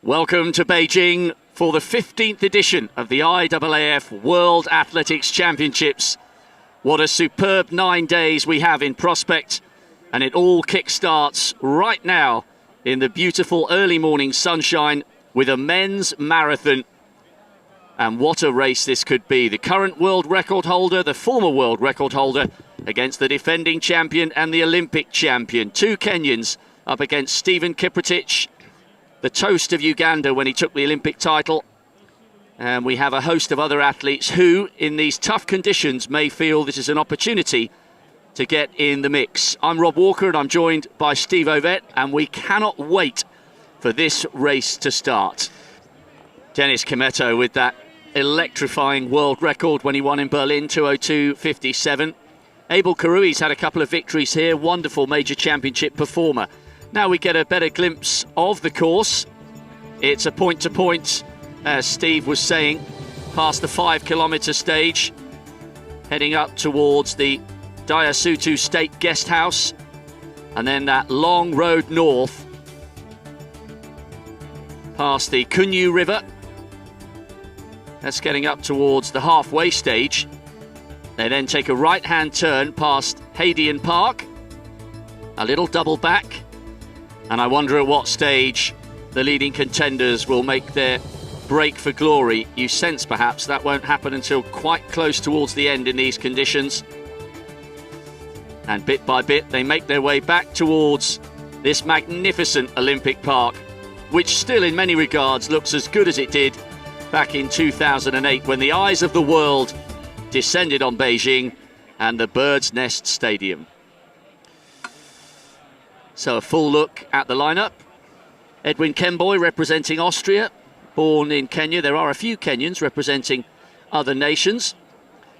Welcome to Beijing for the 15th edition of the IAAF World Athletics Championships. What a superb 9 days we have in prospect, and it all kick-starts right now in the beautiful early morning sunshine with a men's marathon. And what a race this could be. The current world record holder, the former world record holder, against the defending champion and the Olympic champion. Two Kenyans up against Stephen Kiprotich, the toast of Uganda when he took the Olympic title. And we have a host of other athletes who, in these tough conditions, may feel this is an opportunity to get in the mix. I'm Rob Walker and I'm joined by Steve Ovett, and we cannot wait for this race to start. Dennis Kimetto with that electrifying world record when he won in Berlin, 2:02.57. Abel Karui's had a couple of victories here, wonderful major championship performer. Now we get a better glimpse of the course. It's a point-to-point, as Steve was saying, past the 5-kilometre stage, heading up towards the Dayasutu State Guest House, and then that long road north, past the Kunyu River. That's getting up towards the halfway stage. They then take a right-hand turn past Hadian Park, a little double back, and I wonder at what stage the leading contenders will make their break for glory. You sense perhaps that won't happen until quite close towards the end in these conditions. And bit by bit they make their way back towards this magnificent Olympic Park, which still in many regards looks as good as it did back in 2008 when the eyes of the world descended on Beijing and the Bird's Nest Stadium. So a full look at the lineup. Edwin Kemboi representing Austria, born in Kenya. There are a few Kenyans representing other nations.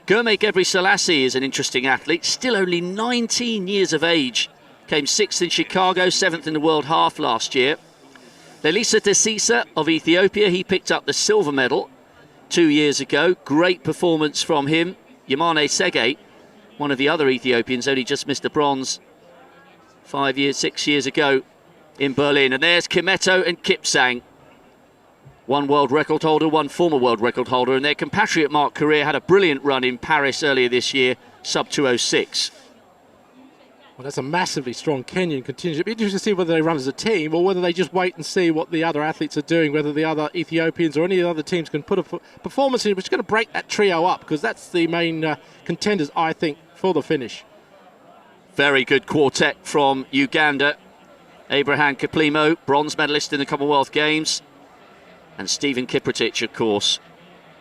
Germe Gebrselassie is an interesting athlete, still only 19 years of age. Came 6th in Chicago, 7th in the world half last year. Lelisa Desisa of Ethiopia, he picked up the silver medal 2 years ago. Great performance from him. Yamane Sege, one of the other Ethiopians, only just missed the bronze 6 years ago in Berlin. And there's Kimetto and Kipsang. One world record holder, one former world record holder, and their compatriot Mark Correa had a brilliant run in Paris earlier this year, sub 2:06. Well, that's a massively strong Kenyan contingent. It'll be interesting to see whether they run as a team or whether they just wait and see what the other athletes are doing, whether the other Ethiopians or any of the other teams can put a performance in which is going to break that trio up, because that's the main contenders, I think, for the finish. Very good quartet from Uganda. Abraham Kiplimo, bronze medalist in the Commonwealth Games. And Stephen Kiprotich, of course,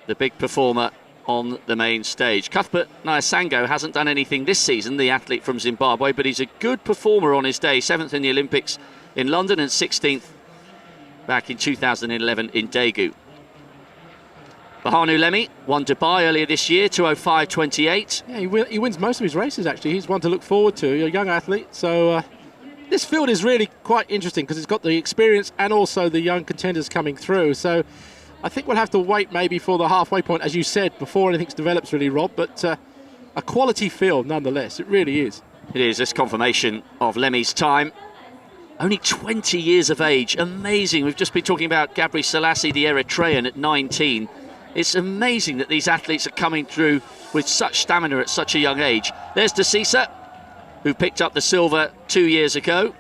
the big performer on the main stage. Cuthbert Nyasango hasn't done anything this season, the athlete from Zimbabwe, but he's a good performer on his day. 7th in the Olympics in London and 16th back in 2011 in Daegu. Bahanu Lemi won Dubai earlier this year, 2:05.28. Yeah, he wins most of his races, actually. He's one to look forward to, a young athlete. So this field is really quite interesting because it's got the experience and also the young contenders coming through. So I think we'll have to wait maybe for the halfway point, as you said, before anything develops really, Rob. But a quality field nonetheless, it really is. It is. This confirmation of Lemi's time. Only 20 years of age. Amazing. We've just been talking about Gebrselassie, the Eritrean, at 19. It's amazing that these athletes are coming through with such stamina at such a young age. There's Desisa, who picked up the silver 2 years ago.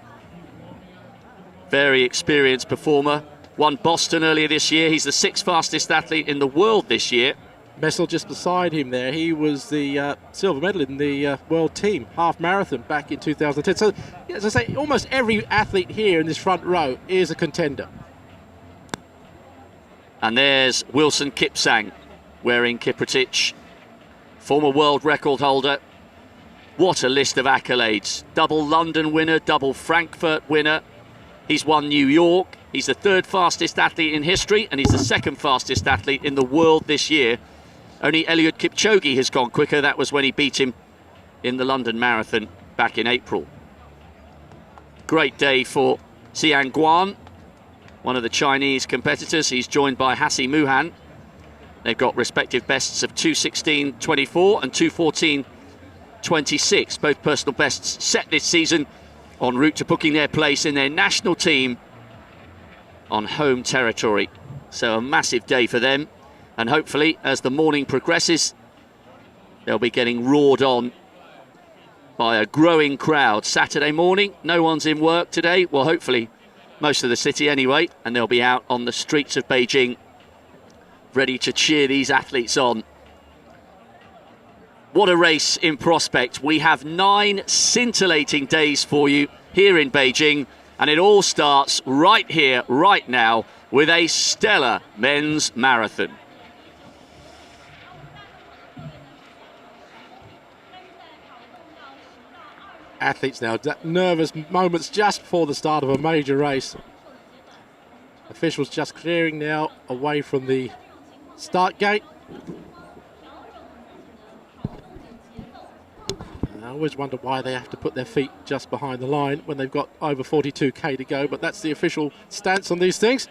Very experienced performer. Won Boston earlier this year. He's the 6th fastest athlete in the world this year. Messel just beside him there. He was the silver medal in the world team half marathon back in 2010. So, as I say, almost every athlete here in this front row is a contender. And there's Wilson Kipsang wearing Kiprotich, former world record holder. What a list of accolades. Double London winner, double Frankfurt winner. He's won New York. He's the 3rd fastest athlete in history, and he's the 2nd fastest athlete in the world this year. Only Eliud Kipchoge has gone quicker. That was when he beat him in the London Marathon back in April. Great day for Xian Guan, one of the Chinese competitors. He's joined by Hassi Muhan. They've got respective bests of 2:16.24 and 2:14.26. Both personal bests set this season en route to booking their place in their national team on home territory. So a massive day for them. And hopefully, as the morning progresses, they'll be getting roared on by a growing crowd. Saturday morning, no one's in work today. Well, hopefully, most of the city anyway. And they'll be out on the streets of Beijing, ready to cheer these athletes on. What a race in prospect. We have 9 scintillating days for you here in Beijing, and it all starts right here, right now, with a stellar men's marathon. Athletes now, nervous moments just before the start of a major race. Officials just clearing now away from the start gate. I always wonder why they have to put their feet just behind the line when they've got over 42k to go, but that's the official stance on these things.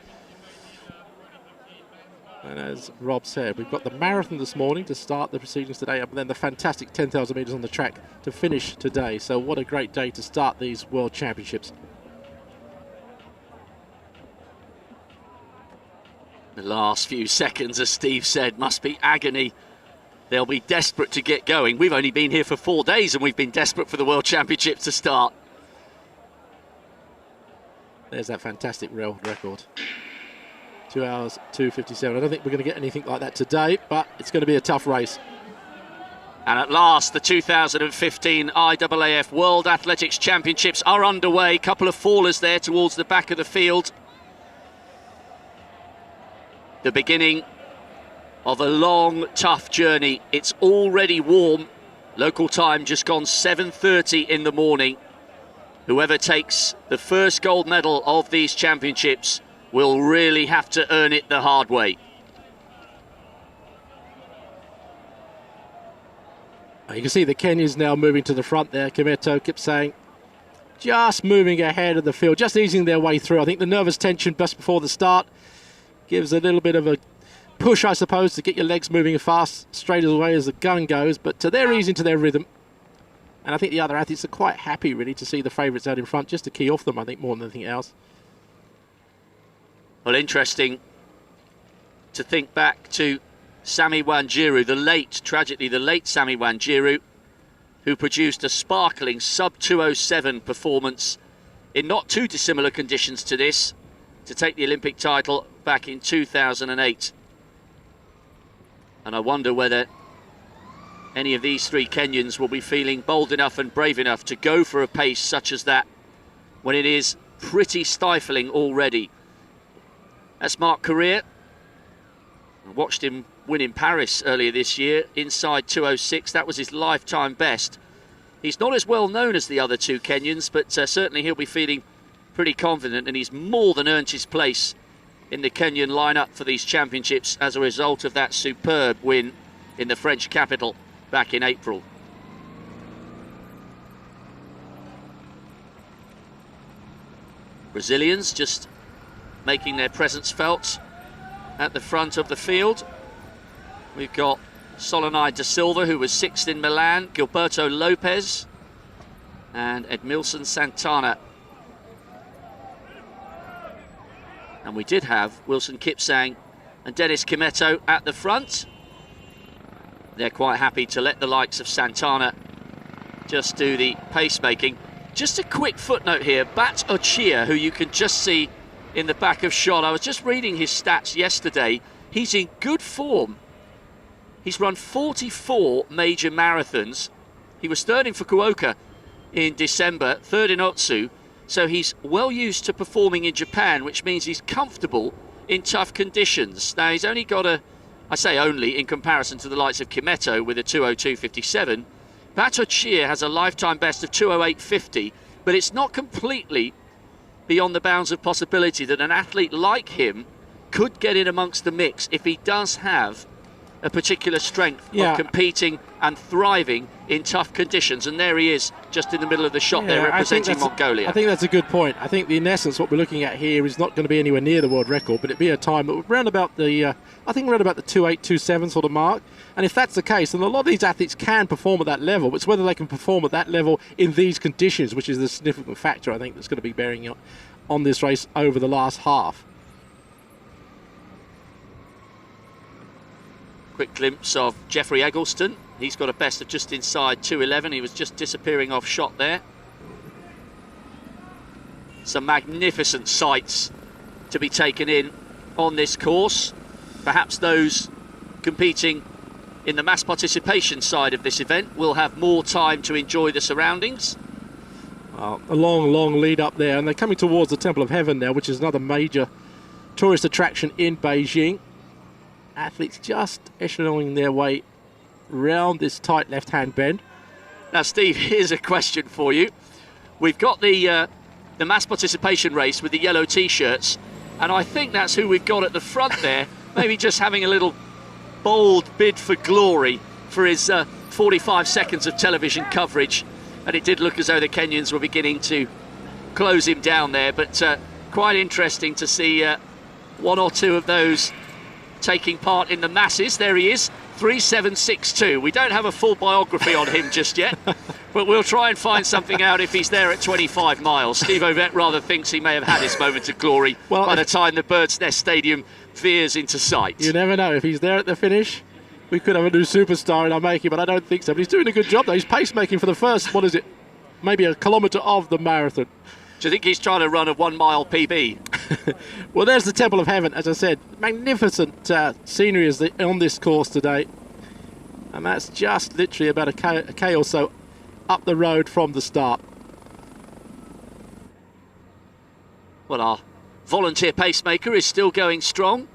And as Rob said, we've got the marathon this morning to start the proceedings today, and then the fantastic 10,000 metres on the track to finish today. So what a great day to start these World Championships. The last few seconds, as Steve said, must be agony. They'll be desperate to get going. We've only been here for 4 days and we've been desperate for the World Championships to start. There's that fantastic rail record. 2 hours, 2:57. I don't think we're going to get anything like that today, but it's going to be a tough race. And at last, the 2015 IAAF World Athletics Championships are underway. Couple of fallers there towards the back of the field. The beginning of a long, tough journey. It's already warm. Local time just gone 7:30 in the morning. Whoever takes the first gold medal of these championships will really have to earn it the hard way. You can see the Kenyans now moving to the front there. Kimeto kept saying, just moving ahead of the field, just easing their way through. I think the nervous tension just before the start gives a little bit of a push, I suppose, to get your legs moving fast, straight away as the gun goes, but they're easing to their rhythm. And I think the other athletes are quite happy, really, to see the favourites out in front, just to key off them, I think, more than anything else. Well, interesting to think back to Sami Wanjiru, tragically, the late Sami Wanjiru, who produced a sparkling sub-207 performance in not too dissimilar conditions to this, to take the Olympic title back in 2008. And I wonder whether any of these 3 Kenyans will be feeling bold enough and brave enough to go for a pace such as that when it is pretty stifling already. That's Mark Correa. I watched him win in Paris earlier this year, inside 2:06. That was his lifetime best. He's not as well known as the other 2 Kenyans, but certainly he'll be feeling pretty confident, and he's more than earned his place in the Kenyan lineup for these championships as a result of that superb win in the French capital back in April. Brazilians just making their presence felt at the front of the field. We've got Solonai da Silva, who was 6th in Milan, Gilberto Lopez and Edmilson Santana. And we did have Wilson Kipsang and Dennis Kimeto at the front. They're quite happy to let the likes of Santana just do the pacemaking. Just a quick footnote here, Bat Ochia, who you can just see in the back of shot. I was just reading his stats yesterday. He's in good form. He's run 44 major marathons. He was 3rd in Fukuoka in December, 3rd in Otsu. So he's well used to performing in Japan, which means he's comfortable in tough conditions. Now, he's only got I say only, in comparison to the likes of Kimeto with a 2:02.57. Batochir has a lifetime best of 2:08.50, but it's not completely beyond the bounds of possibility that an athlete like him could get in amongst the mix if he does have a particular strength of competing and thriving in tough conditions. And there he is, just in the middle of the shot there, representing Mongolia. I think that's a good point. I think in essence what we're looking at here is not going to be anywhere near the world record, but it'd be a time around about the, I think around about the 2:08.27 sort of mark. And if that's the case, then a lot of these athletes can perform at that level. It's whether they can perform at that level in these conditions, which is the significant factor, I think, that's going to be bearing on this race over the last half. Quick glimpse of Jeffrey Eggleston. He's got a best of just inside 2:11. He was just disappearing off shot there. Some magnificent sights to be taken in on this course. Perhaps those competing in the mass participation side of this event will have more time to enjoy the surroundings. A long lead up there, and they're coming towards the Temple of Heaven now, which is another major tourist attraction in Beijing. Athletes just echeloning their way round this tight left-hand bend. Now, Steve, here's a question for you. We've got the mass participation race with the yellow T-shirts, and I think that's who we've got at the front there, maybe just having a little bold bid for glory for his 45 seconds of television coverage. And it did look as though the Kenyans were beginning to close him down there, but quite interesting to see one or two of those taking part in the masses. There he is, 3:7.62. We don't have a full biography on him just yet, but we'll try and find something out if he's there at 25 miles. Steve Ovett rather thinks he may have had his moment of glory by the time the Bird's Nest Stadium veers into sight. You never know. If he's there at the finish, we could have a new superstar in our making, but I don't think so. But he's doing a good job, though. He's pacemaking for the first, what is it, maybe a kilometre of the marathon. Do you think he's trying to run a 1 mile PB? Well, there's the Temple of Heaven, as I said. Magnificent scenery on this course today. And that's just literally about a K or so up the road from the start. Well, our volunteer pacemaker is still going strong.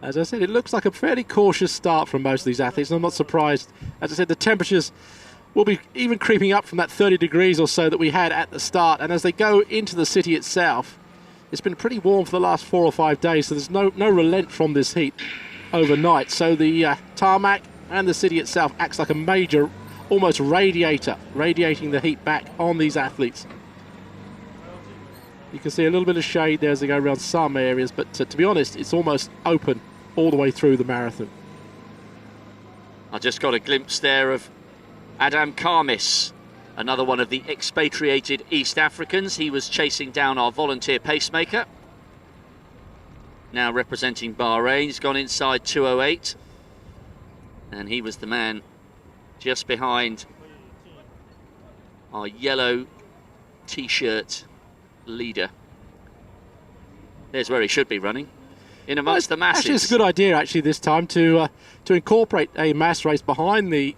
As I said, it looks like a fairly cautious start from most of these athletes, and I'm not surprised. As I said, the temperatures will be even creeping up from that 30 degrees or so that we had at the start, and as they go into the city itself, it's been pretty warm for the last 4 or 5 days, so there's no relent from this heat overnight. So the tarmac and the city itself acts like a major, almost radiator, radiating the heat back on these athletes. You can see a little bit of shade there as they go around some areas, but to be honest, it's almost open all the way through the marathon. I just got a glimpse there of Adam Karmis, another one of the expatriated East Africans. He was chasing down our volunteer pacemaker. Now representing Bahrain, he's gone inside 2:08. And he was the man just behind our yellow T-shirt leader. There's where he should be running, in amongst the masses. Actually, it's a good idea, actually, this time to incorporate a mass race behind the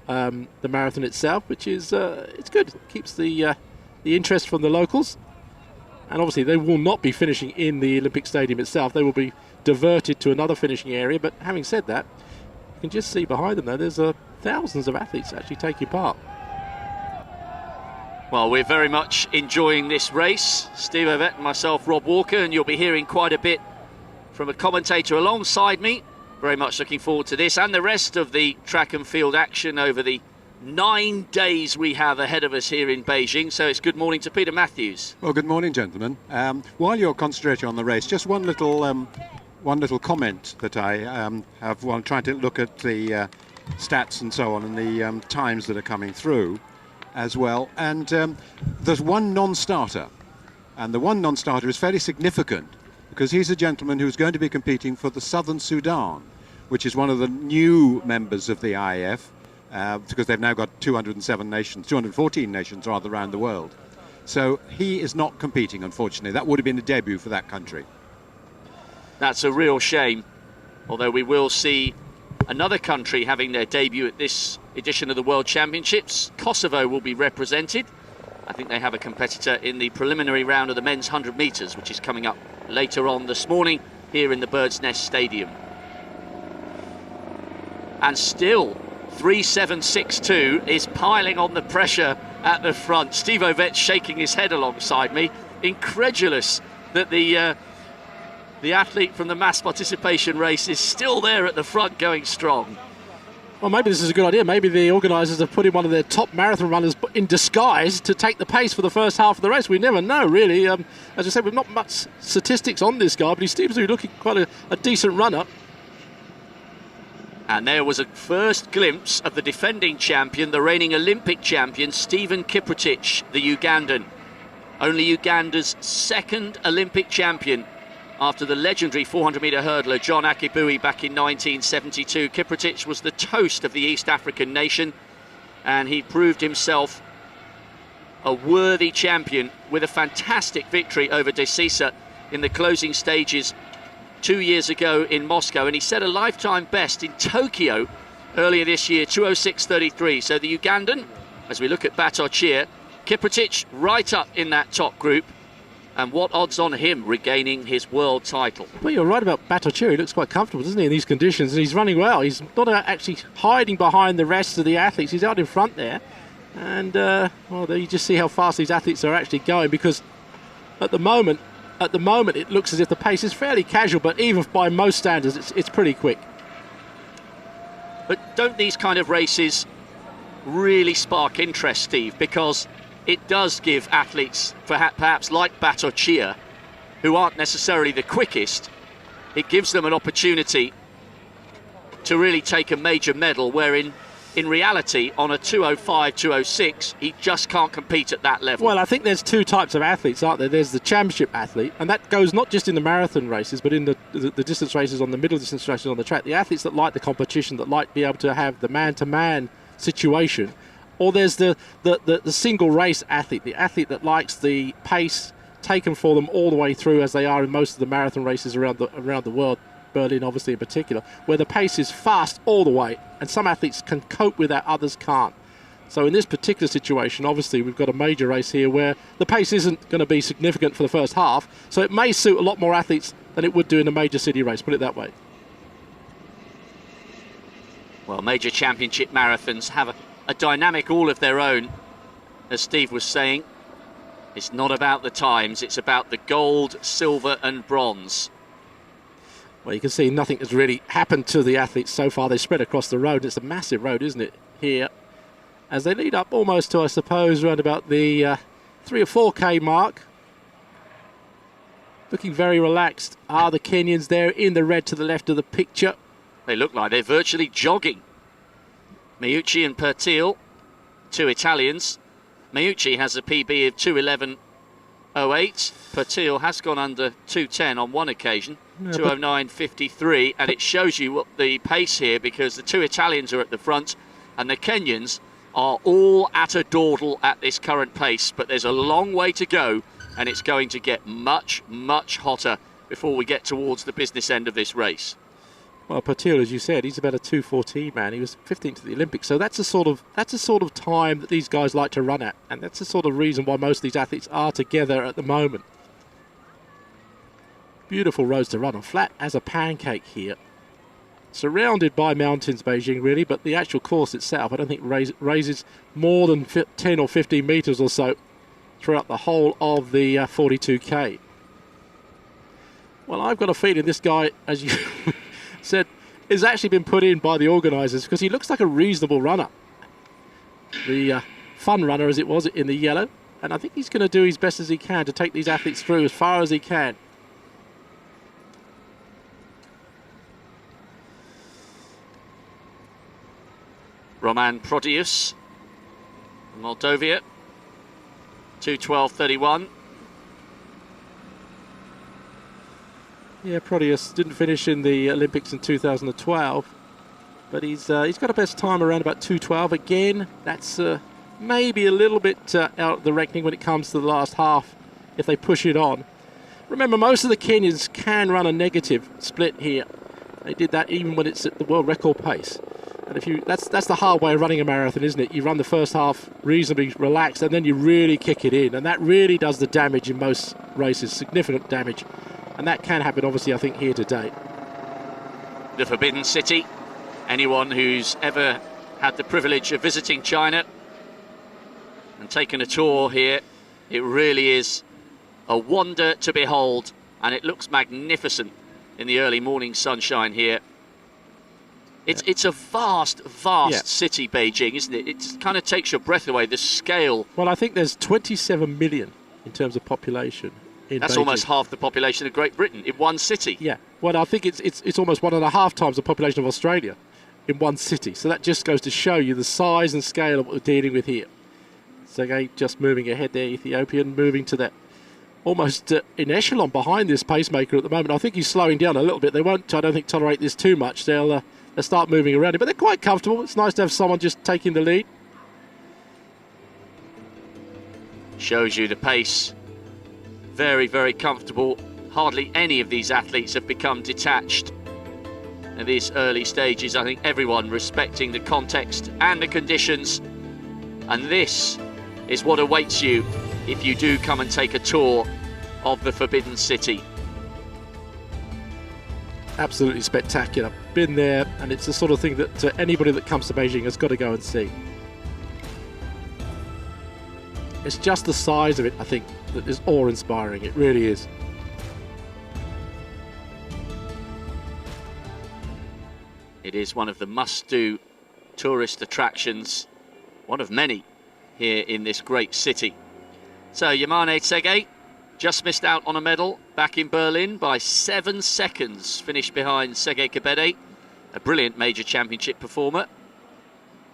marathon itself, which is it's good. It keeps the interest from the locals, and obviously they will not be finishing in the Olympic Stadium itself. They will be diverted to another finishing area. But having said that, you can just see behind them there, there's thousands of athletes actually taking part. Well, we're very much enjoying this race. Steve Ovett and myself, Rob Walker, and you'll be hearing quite a bit from a commentator alongside me. Very much looking forward to this and the rest of the track and field action over the 9 days we have ahead of us here in Beijing. So it's good morning to Peter Matthews. Well, good morning, gentlemen. While you're concentrating on the race, just one little comment that I have while trying to look at the stats and so on, and the times that are coming through as well. And there's one non-starter, and the one non-starter is fairly significant because he's a gentleman who's going to be competing for the Southern Sudan, which is one of the new members of the IAF, because they've now got 214 nations rather around the world. So he is not competing, unfortunately. That would have been a debut for that country. That's a real shame, although we will see another country having their debut at this edition of the World Championships. Kosovo will be represented. I think they have a competitor in the preliminary round of the men's 100 metres, which is coming up later on this morning here in the Bird's Nest Stadium. And still, 3:7.62 is piling on the pressure at the front. Steve Ovett shaking his head alongside me, incredulous that the athlete from the mass participation race is still there at the front going strong. Well, maybe this is a good idea. Maybe the organisers have put in one of their top marathon runners in disguise to take the pace for the first half of the race. We never know, really. As I said, we've not much statistics on this guy, but he seems to be looking quite a decent runner. And there was a first glimpse of the defending champion, the reigning Olympic champion, Stephen Kiprotich, the Ugandan. Only Uganda's second Olympic champion after the legendary 400-metre hurdler John Akibui back in 1972. Kiprotich was the toast of the East African nation, and he proved himself a worthy champion with a fantastic victory over De Sisa in the closing stages 2 years ago in Moscow, and he set a lifetime best in Tokyo earlier this year, 2:06.33. So the Ugandan, as we look at Batochir, Kiprotich right up in that top group. And what odds on him regaining his world title? Well, you're right about Batochir. He looks quite comfortable, doesn't he, in these conditions? And he's running well. He's not actually hiding behind the rest of the athletes. He's out in front there. And, well, there you just see how fast these athletes are actually going, because at the moment, it looks as if the pace is fairly casual, but even by most standards, it's pretty quick. But don't these kind of races really spark interest, Steve? Because it does give athletes, perhaps like Batochir, who aren't necessarily the quickest, it gives them an opportunity to really take a major medal, where in reality, on a 2:05, 2:06, he just can't compete at that level. Well, I think there's two types of athletes, aren't there? There's the championship athlete, and that goes not just in the marathon races, but in the distance races, on the middle distance races on the track. The athletes that like the competition, that like to be able to have the man-to-man situation. Or there's the single race athlete, the athlete that likes the pace taken for them all the way through, as they are in most of the marathon races around the world, Berlin obviously in particular, where the pace is fast all the way, and some athletes can cope with that, others can't. So in this particular situation, obviously we've got a major race here where the pace isn't going to be significant for the first half, so it may suit a lot more athletes than it would do in a major city race, put it that way. Well, major championship marathons have a dynamic all of their own. As Steve was saying, it's not about the times, it's about the gold, silver and bronze. Well, you can see nothing has really happened to the athletes so far. They spread across the road. It's a massive road, isn't it, here, as they lead up almost to, I suppose, around about the 3 or 4K mark. Looking very relaxed are the Kenyans there in the red to the left of the picture. They look like they're virtually jogging. Meucci and Pertil, two Italians. Meucci has a PB of 2:11.08. Pertil has gone under 2:10 on one occasion, 2:09.53, and it shows you what the pace here, because the two Italians are at the front and the Kenyans are all at a dawdle at this current pace, but there's a long way to go, and it's going to get much, much hotter before we get towards the business end of this race. Well, Pertil, as you said, he's about a 2:14 man. He was 15th at the Olympics, so that's the sort of time that these guys like to run at, and that's the sort of reason why most of these athletes are together at the moment. Beautiful roads to run on, flat as a pancake here. Surrounded by mountains, Beijing, really, but the actual course itself, I don't think raises more than 10 or 15 metres or so throughout the whole of the 42K. Well, I've got a feeling this guy, as you said, has actually been put in by the organisers, because he looks like a reasonable runner. The fun runner, as it was, in the yellow. And I think he's going to do his best as he can to take these athletes through as far as he can. Roman Prodius, Moldova, 2:12.31. Yeah, Prodius didn't finish in the Olympics in 2012, but he's got a best time around about 2:12 again. That's maybe a little bit out of the reckoning when it comes to the last half, if they push it on. Remember, most of the Kenyans can run a negative split here. They did that even when it's at the world record pace. And that's the hard way of running a marathon, isn't it? You run the first half reasonably relaxed, and then you really kick it in, and that really does the damage in most races, significant damage. And that can happen, obviously, I think, here today. The Forbidden City. Anyone who's ever had the privilege of visiting China and taken a tour here, it really is a wonder to behold, and it looks magnificent in the early morning sunshine here. It's a vast city, Beijing, isn't it? It kind of takes your breath away, the scale. Well, I think there's 27 million in terms of population. That's Beijing. almost half the population of Great Britain in one city. Yeah, well, I think it's almost 1.5 times the population of Australia in one city. So that just goes to show you the size and scale of what we're dealing with here. Sergei just moving ahead there, Ethiopian, moving to that almost in echelon behind this pacemaker at the moment. I think he's slowing down a little bit. They won't, I don't think, tolerate this too much. They'll start moving around it, but they're quite comfortable. It's nice to have someone just taking the lead. Shows you the pace. Very, very comfortable. Hardly any of these athletes have become detached at these early stages. I think everyone respecting the context and the conditions. And this is what awaits you if you do come and take a tour of the Forbidden City. Absolutely spectacular. Been there, and it's the sort of thing that anybody that comes to Beijing has got to go and see. It's just the size of it, I think, that is awe-inspiring. It really is. It is one of the must-do tourist attractions, one of many here in this great city. So Yamane Tsege just missed out on a medal back in Berlin by 7 seconds, finished behind Tsege Kebede, a brilliant major championship performer.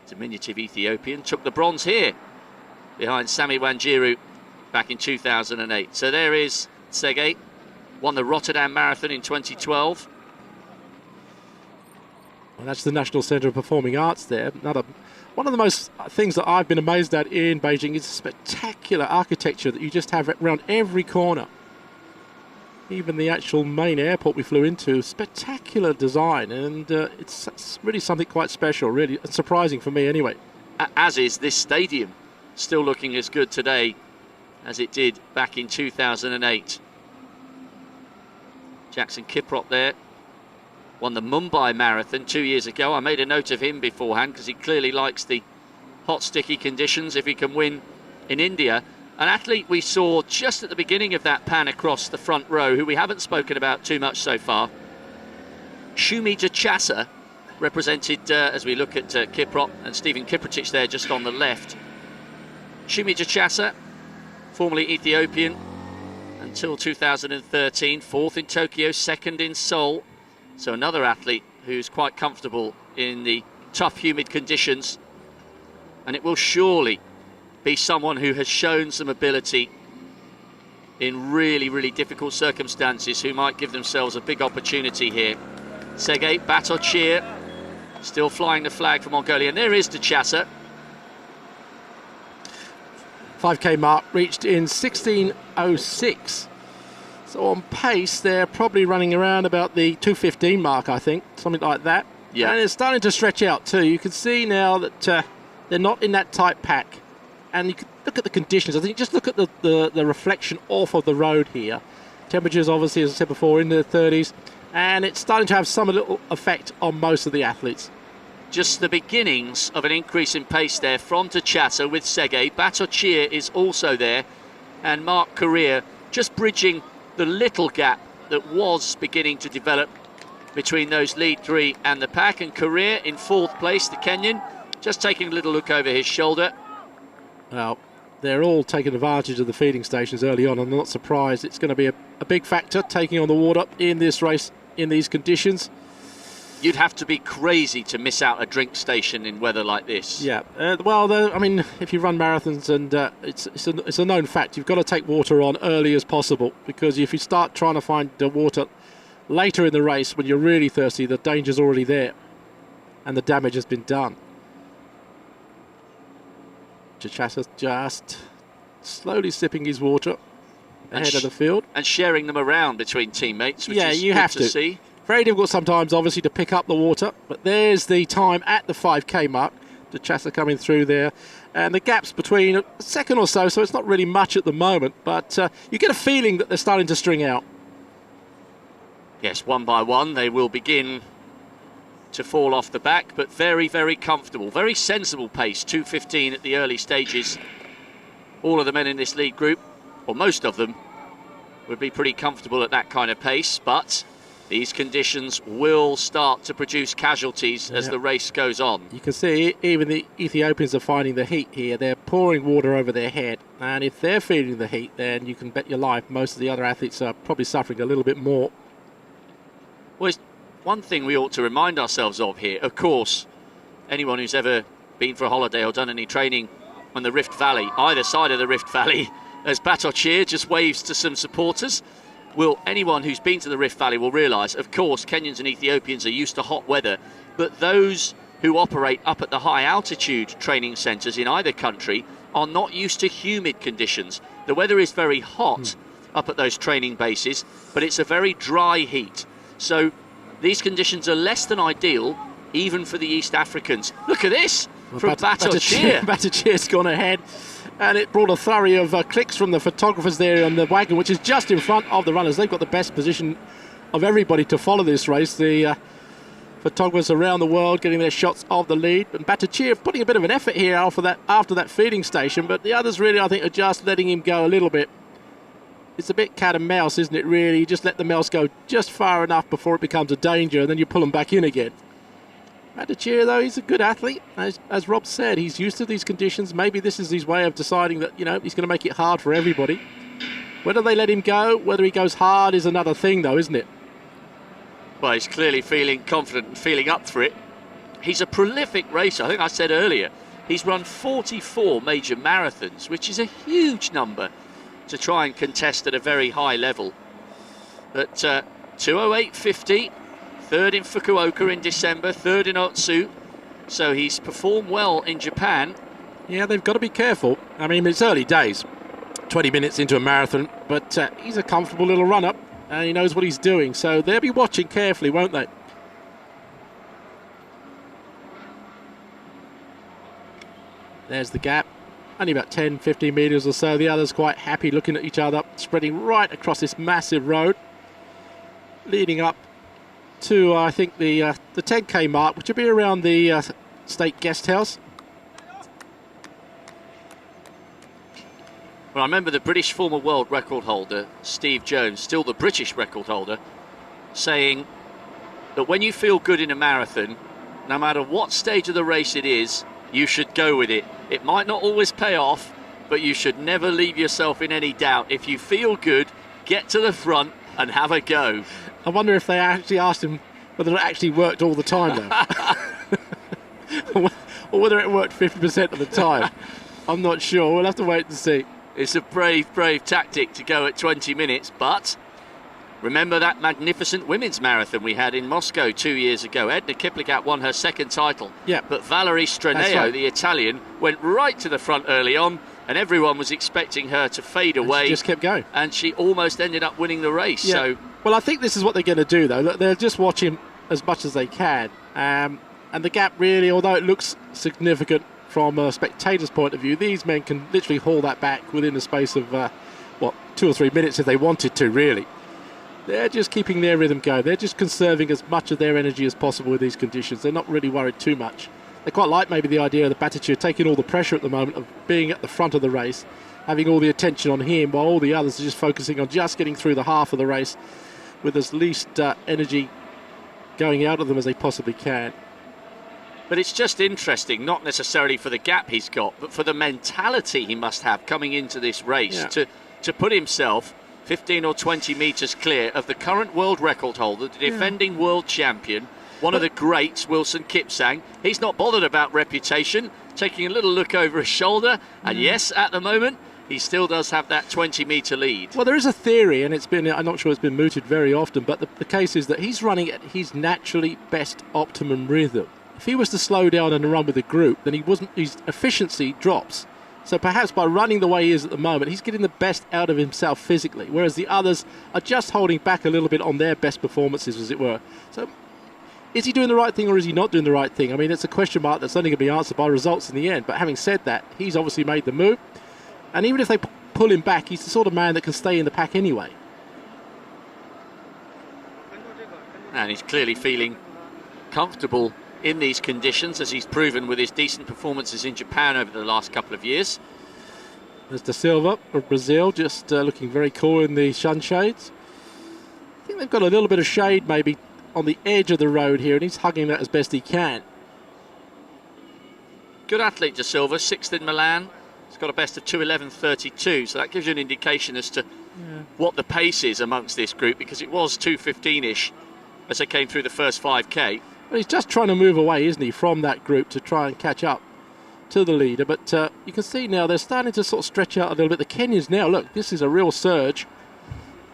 Diminutive Ethiopian, took the bronze here behind Sami Wanjiru back in 2008. So there is Tsege, won the Rotterdam Marathon in 2012. Well, that's the National Centre of Performing Arts there. One of the most things that I've been amazed at in Beijing is the spectacular architecture that you just have around every corner. Even the actual main airport we flew into, spectacular design, and it's really something quite special, really surprising for me anyway. As is this stadium, still looking as good today as it did back in 2008. Jackson Kiprop there. Won the Mumbai Marathon 2 years ago. I made a note of him beforehand because he clearly likes the hot, sticky conditions if he can win in India. An athlete we saw just at the beginning of that pan across the front row, who we haven't spoken about too much so far. Shumi Jachasa represented, as we look at Kiprop and Stephen Kiprotich there just on the left. Shumi Jachasa, formerly Ethiopian until 2013, fourth in Tokyo, second in Seoul. So another athlete who's quite comfortable in the tough, humid conditions. And it will surely be someone who has shown some ability in really, really difficult circumstances, who might give themselves a big opportunity here. Tsege Batochir still flying the flag for Mongolia. And there is Dachasa. 5k mark reached in 16:06. So on pace, they're probably running around about the 2:15 mark, I think, something like that. Yeah. And it's starting to stretch out too. You can see now that they're not in that tight pack. And you can look at the conditions. I think just look at the reflection off of the road here. Temperatures, obviously, as I said before, in the 30s. And it's starting to have some little effect on most of the athletes. Just the beginnings of an increase in pace there from Dachasa with Tsege. Batochir is also there. And Mark Correa just bridging the little gap that was beginning to develop between those lead three and the pack. And Correa in fourth place, the Kenyan, just taking a little look over his shoulder. Well, they're all taking advantage of the feeding stations early on. I'm not surprised. It's going to be a big factor taking on the water in this race in these conditions. You'd have to be crazy to miss out a drink station in weather like this. Yeah, I mean, if you run marathons, and it's a known fact, you've got to take water on early as possible, because if you start trying to find the water later in the race when you're really thirsty, the danger's already there and the damage has been done. Chachasa's just slowly sipping his water ahead of the field. And sharing them around between teammates, which is you good have to see. Very difficult sometimes, obviously, to pick up the water, but there's the time at the 5k mark. Dachasa coming through there, and the gaps between a second or so, so it's not really much at the moment, but you get a feeling that they're starting to string out. Yes, one by one they will begin to fall off the back, but very, very comfortable, very sensible pace, 2:15 at the early stages. All of the men in this lead group, or most of them, would be pretty comfortable at that kind of pace, but these conditions will start to produce casualties as the race goes on. You can see even the Ethiopians are finding the heat here. They're pouring water over their head, and if they're feeling the heat, then you can bet your life most of the other athletes are probably suffering a little bit more. Well, it's one thing we ought to remind ourselves of here, of course, anyone who's ever been for a holiday or done any training on the Rift Valley, either side of the Rift Valley, as Batochir just waves to some supporters. Anyone who's been to the Rift Valley will realise, of course, Kenyans and Ethiopians are used to hot weather, but those who operate up at the high altitude training centres in either country are not used to humid conditions. The weather is very hot up at those training bases, but it's a very dry heat. So these conditions are less than ideal, even for the East Africans. Look at this from Batochir. Batochir's gone ahead, and it brought a flurry of clicks from the photographers there on the wagon, which is just in front of the runners. They've got the best position of everybody to follow this race. The photographers around the world getting their shots of the lead, and Batochir putting a bit of an effort here after that feeding station, but the others really, I think, are just letting him go a little bit. It's a bit cat and mouse, isn't it, really? You just let the mouse go just far enough before it becomes a danger, and then you pull them back in again. Batochir, though, he's a good athlete. As Rob said, he's used to these conditions. Maybe this is his way of deciding that, he's going to make it hard for everybody. Whether they let him go, whether he goes hard is another thing, though, isn't it? Well, he's clearly feeling confident and feeling up for it. He's a prolific racer. I think I said earlier, he's run 44 major marathons, which is a huge number to try and contest at a very high level. But 2:08.50, third in Fukuoka in December, third in Otsu. So he's performed well in Japan. Yeah, they've got to be careful. I mean, it's early days, 20 minutes into a marathon, but he's a comfortable little run-up, and he knows what he's doing. So they'll be watching carefully, won't they? There's the gap. Only about 10, 15 metres or so. The others quite happy looking at each other, spreading right across this massive road, leading up to, I think, the 10k mark, which will be around the state guest house. Well, I remember the British former world record holder, Steve Jones, still the British record holder, saying that when you feel good in a marathon, no matter what stage of the race it is, you should go with it. It might not always pay off, but you should never leave yourself in any doubt. If you feel good, get to the front and have a go. I wonder if they actually asked him whether it actually worked all the time, though. Or whether it worked 50% of the time. I'm not sure. We'll have to wait and see. It's a brave, brave tactic to go at 20 minutes, but remember that magnificent women's marathon we had in Moscow 2 years ago. Edna Kiplagat won her second title. Yeah. But Valerie Straneo, right, the Italian, went right to the front early on, and everyone was expecting her to fade away. She just kept going. And she almost ended up winning the race. Yeah. So, well, I think this is what they're going to do, though. Look, they'll just watch him as much as they can. And the gap really, although it looks significant from a spectator's point of view, these men can literally haul that back within the space of, 2 or 3 minutes if they wanted to, really. They're just keeping their rhythm going. They're just conserving as much of their energy as possible with these conditions. They're not really worried too much. They quite like maybe the idea of the Batochir taking all the pressure at the moment of being at the front of the race, having all the attention on him, while all the others are just focusing on just getting through the half of the race with as least energy going out of them as they possibly can. But it's just interesting, not necessarily for the gap he's got, but for the mentality he must have coming into this race, to put himself 15 or 20 metres clear of the current world record holder, the defending world champion, one of the greats, Wilson Kipsang. He's not bothered about reputation, taking a little look over his shoulder, and yes, at the moment, he still does have that 20-metre lead. Well, there is a theory, and I'm not sure it's been mooted very often, but the case is that he's running at his naturally best optimum rhythm. If he was to slow down and run with a group, then his efficiency drops. So perhaps by running the way he is at the moment, he's getting the best out of himself physically, whereas the others are just holding back a little bit on their best performances, as it were. So is he doing the right thing or is he not doing the right thing? I mean, it's a question mark that's only going to be answered by results in the end. But having said that, he's obviously made the move. And even if they pull him back, he's the sort of man that can stay in the pack anyway. And he's clearly feeling comfortable in these conditions, as he's proven with his decent performances in Japan over the last couple of years. There's Da Silva of Brazil, just looking very cool in the sunshades. I think they've got a little bit of shade maybe on the edge of the road here, and he's hugging that as best he can. Good athlete, Da Silva, 6th in Milan. He's got a best of 2:11.32, so that gives you an indication as to what the pace is amongst this group, because it was 2:15-ish as they came through the first 5k. Well, he's just trying to move away, isn't he, from that group to try and catch up to the leader, but you can see now they're starting to sort of stretch out a little bit. The Kenyans now, look, this is a real surge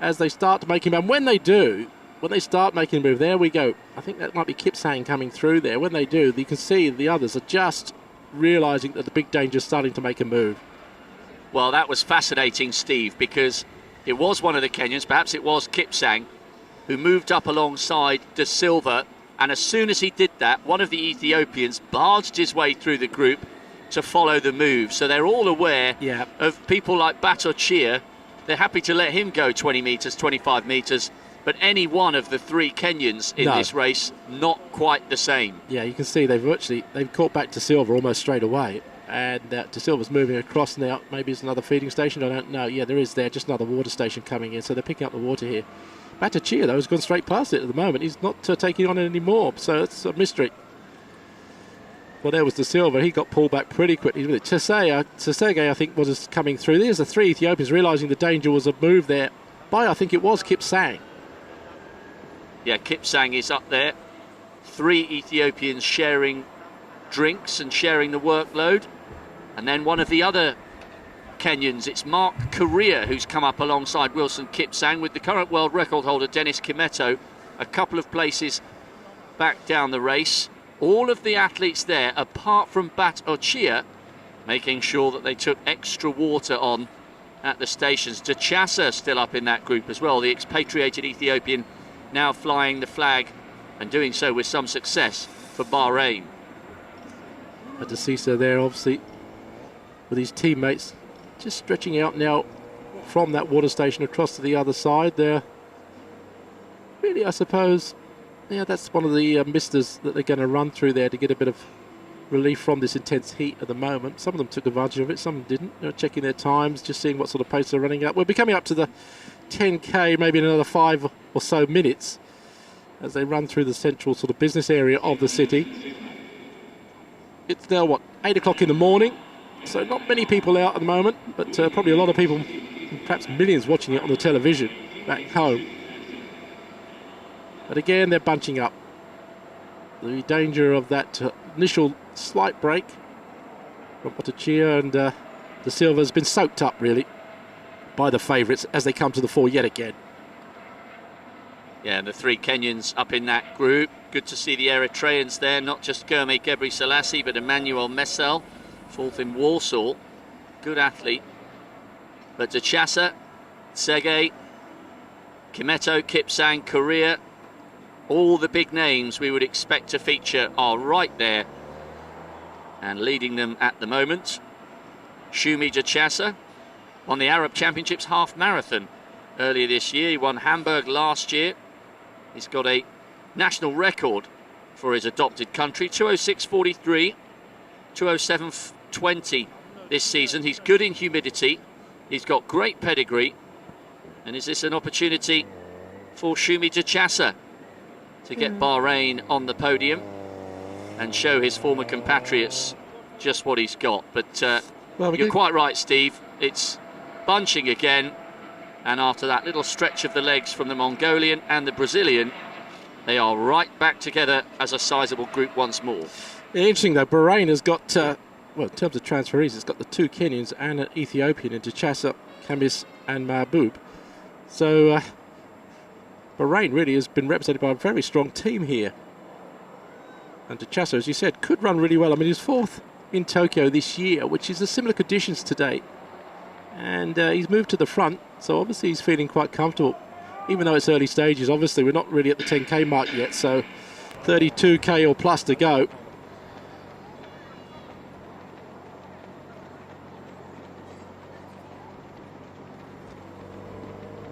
as they start to make him, and when they do, when they start making a move, there we go. I think that might be Kipsang coming through there. When they do, you can see the others are just realising that the big danger is starting to make a move. Well, that was fascinating, Steve, because it was one of the Kenyans, perhaps it was Kipsang, who moved up alongside De Silva, and as soon as he did that, one of the Ethiopians barged his way through the group to follow the move. So they're all aware of people like Batochia. They're happy to let him go 20 metres, 25 metres, but any one of the three Kenyans in this race, not quite the same. Yeah, you can see they've caught back De Silva almost straight away, and De Silva's moving across now. Maybe it's another feeding station, I don't know. Yeah, there is there, just another water station coming in, so they're picking up the water here. Batochia, though, has gone straight past it at the moment. He's not taking on it anymore, so it's a mystery. Well, there was De Silva. He got pulled back pretty quickly. Tsesege, I think, was coming through. There's the three Ethiopians realising the danger was a move there by, I think it was Kipsang. Yeah, Kipsang is up there. Three Ethiopians sharing drinks and sharing the workload. And then one of the other Kenyans, it's Mark Korea, who's come up alongside Wilson Kipsang with the current world record holder Dennis Kimeto a couple of places back down the race. All of the athletes there, apart from Batochia, making sure that they took extra water on at the stations. Dachasa still up in that group as well, the expatriated Ethiopian, now flying the flag and doing so with some success for Bahrain. Dachasa there, obviously, with his teammates, just stretching out now from that water station across to the other side there. Really, I suppose, yeah, that's one of the misters that they're going to run through there to get a bit of relief from this intense heat at the moment. Some of them took advantage of it, some didn't. They're checking their times, just seeing what sort of pace they're running at. We'll be coming up to the 10K, maybe in another 5 or so minutes as they run through the central sort of business area of the city. It's now, 8 o'clock in the morning, so not many people out at the moment, but probably a lot of people, perhaps millions, watching it on the television back home. But again, they're bunching up. The danger of that initial slight break from Batochia and De Silva has been soaked up, really, by the favourites as they come to the fore yet again. Yeah, and the three Kenyans up in that group. Good to see the Eritreans there, not just Germe Gebri Selassie, but Emmanuel Messel, fourth in Warsaw. Good athlete. But Dachasa, Tsege, Kimeto, Kipsang, Korea, all the big names we would expect to feature are right there and leading them at the moment. Shumi Dachasa won the Arab Championships half marathon earlier this year. He won Hamburg last year. He's got a national record for his adopted country, 206.43, 207.20 this season. He's good in humidity. He's got great pedigree. And is this an opportunity for Shumi Dachasa to get Bahrain on the podium and show his former compatriots just what he's got? But you're quite right, Steve. It's bunching again. And after that little stretch of the legs from the Mongolian and the Brazilian, they are right back together as a sizable group once more. Interesting, though, Bahrain has got, well, in terms of transferees, it's got the two Kenyans and an Ethiopian in Dachasa, Kamis and Mahbub. So Bahrain really has been represented by a very strong team here. And Dachasa, as you said, could run really well. I mean, he's fourth in Tokyo this year, which is the similar conditions today. And he's moved to the front, so obviously he's feeling quite comfortable. Even though it's early stages, obviously we're not really at the 10K mark yet, so 32K or plus to go.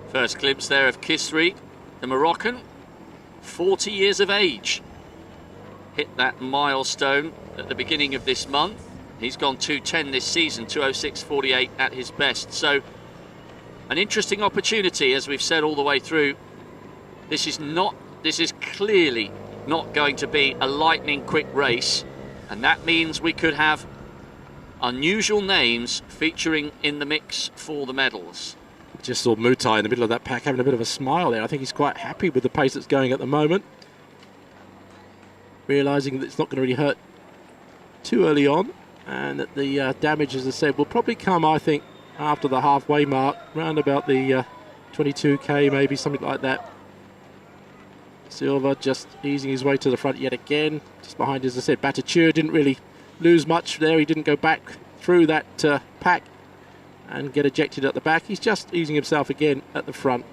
First glimpse there of Kisri, the Moroccan, 40 years of age. Hit that milestone at the beginning of this month. He's gone 2:10 this season, 2:06.48 at his best. So an interesting opportunity, as we've said all the way through. This is clearly not going to be a lightning quick race, and that means we could have unusual names featuring in the mix for the medals. Just saw Mutai in the middle of that pack having a bit of a smile there. I think he's quite happy with the pace that's going at the moment, realising that it's not going to really hurt too early on. and that the damage, as I said, will probably come, I think, after the halfway mark, round about the 22k, maybe something like that. Silva just easing his way to the front yet again, just behind, as I said, Batature didn't really lose much there. He didn't go back through that pack and get ejected at the back. He's just easing himself again at the front.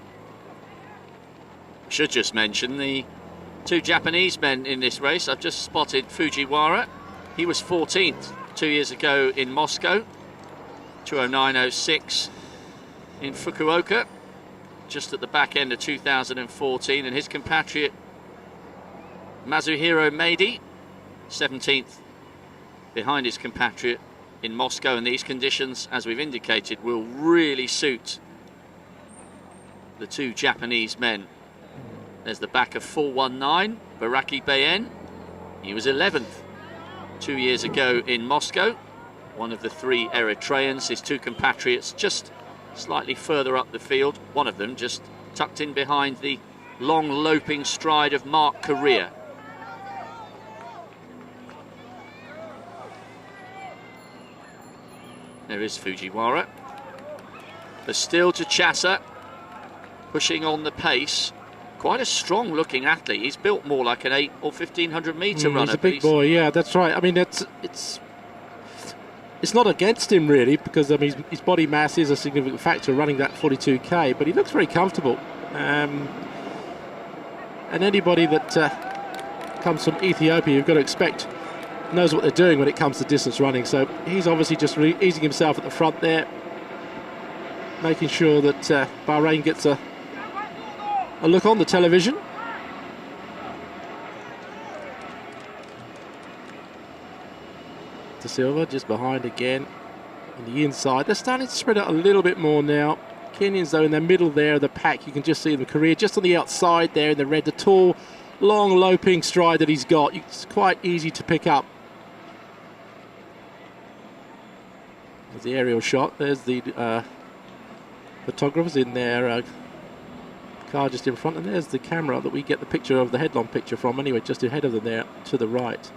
Should just mention the two Japanese men in this race. I've just spotted Fujiwara. He was 14th 2 years ago in Moscow, 209.06 in Fukuoka, just at the back end of 2014, and his compatriot Mazuhiro Meidi, 17th behind his compatriot in Moscow. And these conditions, as we've indicated, will really suit the two Japanese men. There's the back of 419, Baraki Bayen. He was 11th 2 years ago in Moscow. One of the three Eritreans, his two compatriots, just slightly further up the field. One of them just tucked in behind the long loping stride of Mark Correa. There is Fujiwara. But still to Chassa, pushing on the pace. Quite a strong looking athlete. He's built more like an 8 or 1500 metre runner. He's a big boy, yeah, that's right. I mean, it's not against him really, because I mean his body mass is a significant factor running that 42k, but he looks very comfortable. And anybody that comes from Ethiopia, you've got to expect, knows what they're doing when it comes to distance running. So he's obviously just easing himself at the front there, making sure that Bahrain gets a look on the television. De Silva just behind again on the inside. They're starting to spread out a little bit more now. Kenyans, though, in the middle there of the pack, you can just see the career just on the outside there in the red. The tall, long, loping stride that he's got. It's quite easy to pick up. There's the aerial shot. There's the photographers in their car just in front, and there's the camera that we get the picture of, the headline picture from anyway, just ahead of them there to the right.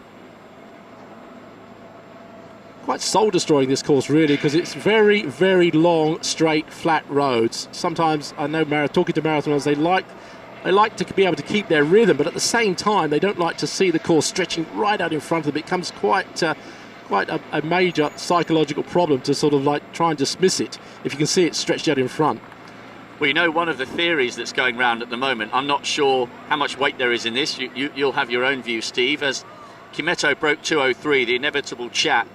Quite soul destroying this course really, because it's very, very long, straight, flat roads. Sometimes I know talking to marathoners, they like to be able to keep their rhythm, but at the same time they don't like to see the course stretching right out in front of them. It becomes quite a major psychological problem to sort of like try and dismiss it if you can see it stretched out in front. Well, you know, one of the theories that's going around at the moment, I'm not sure how much weight there is in this, you'll have your own view, Steve, as Kimetto broke 2:03, the inevitable chat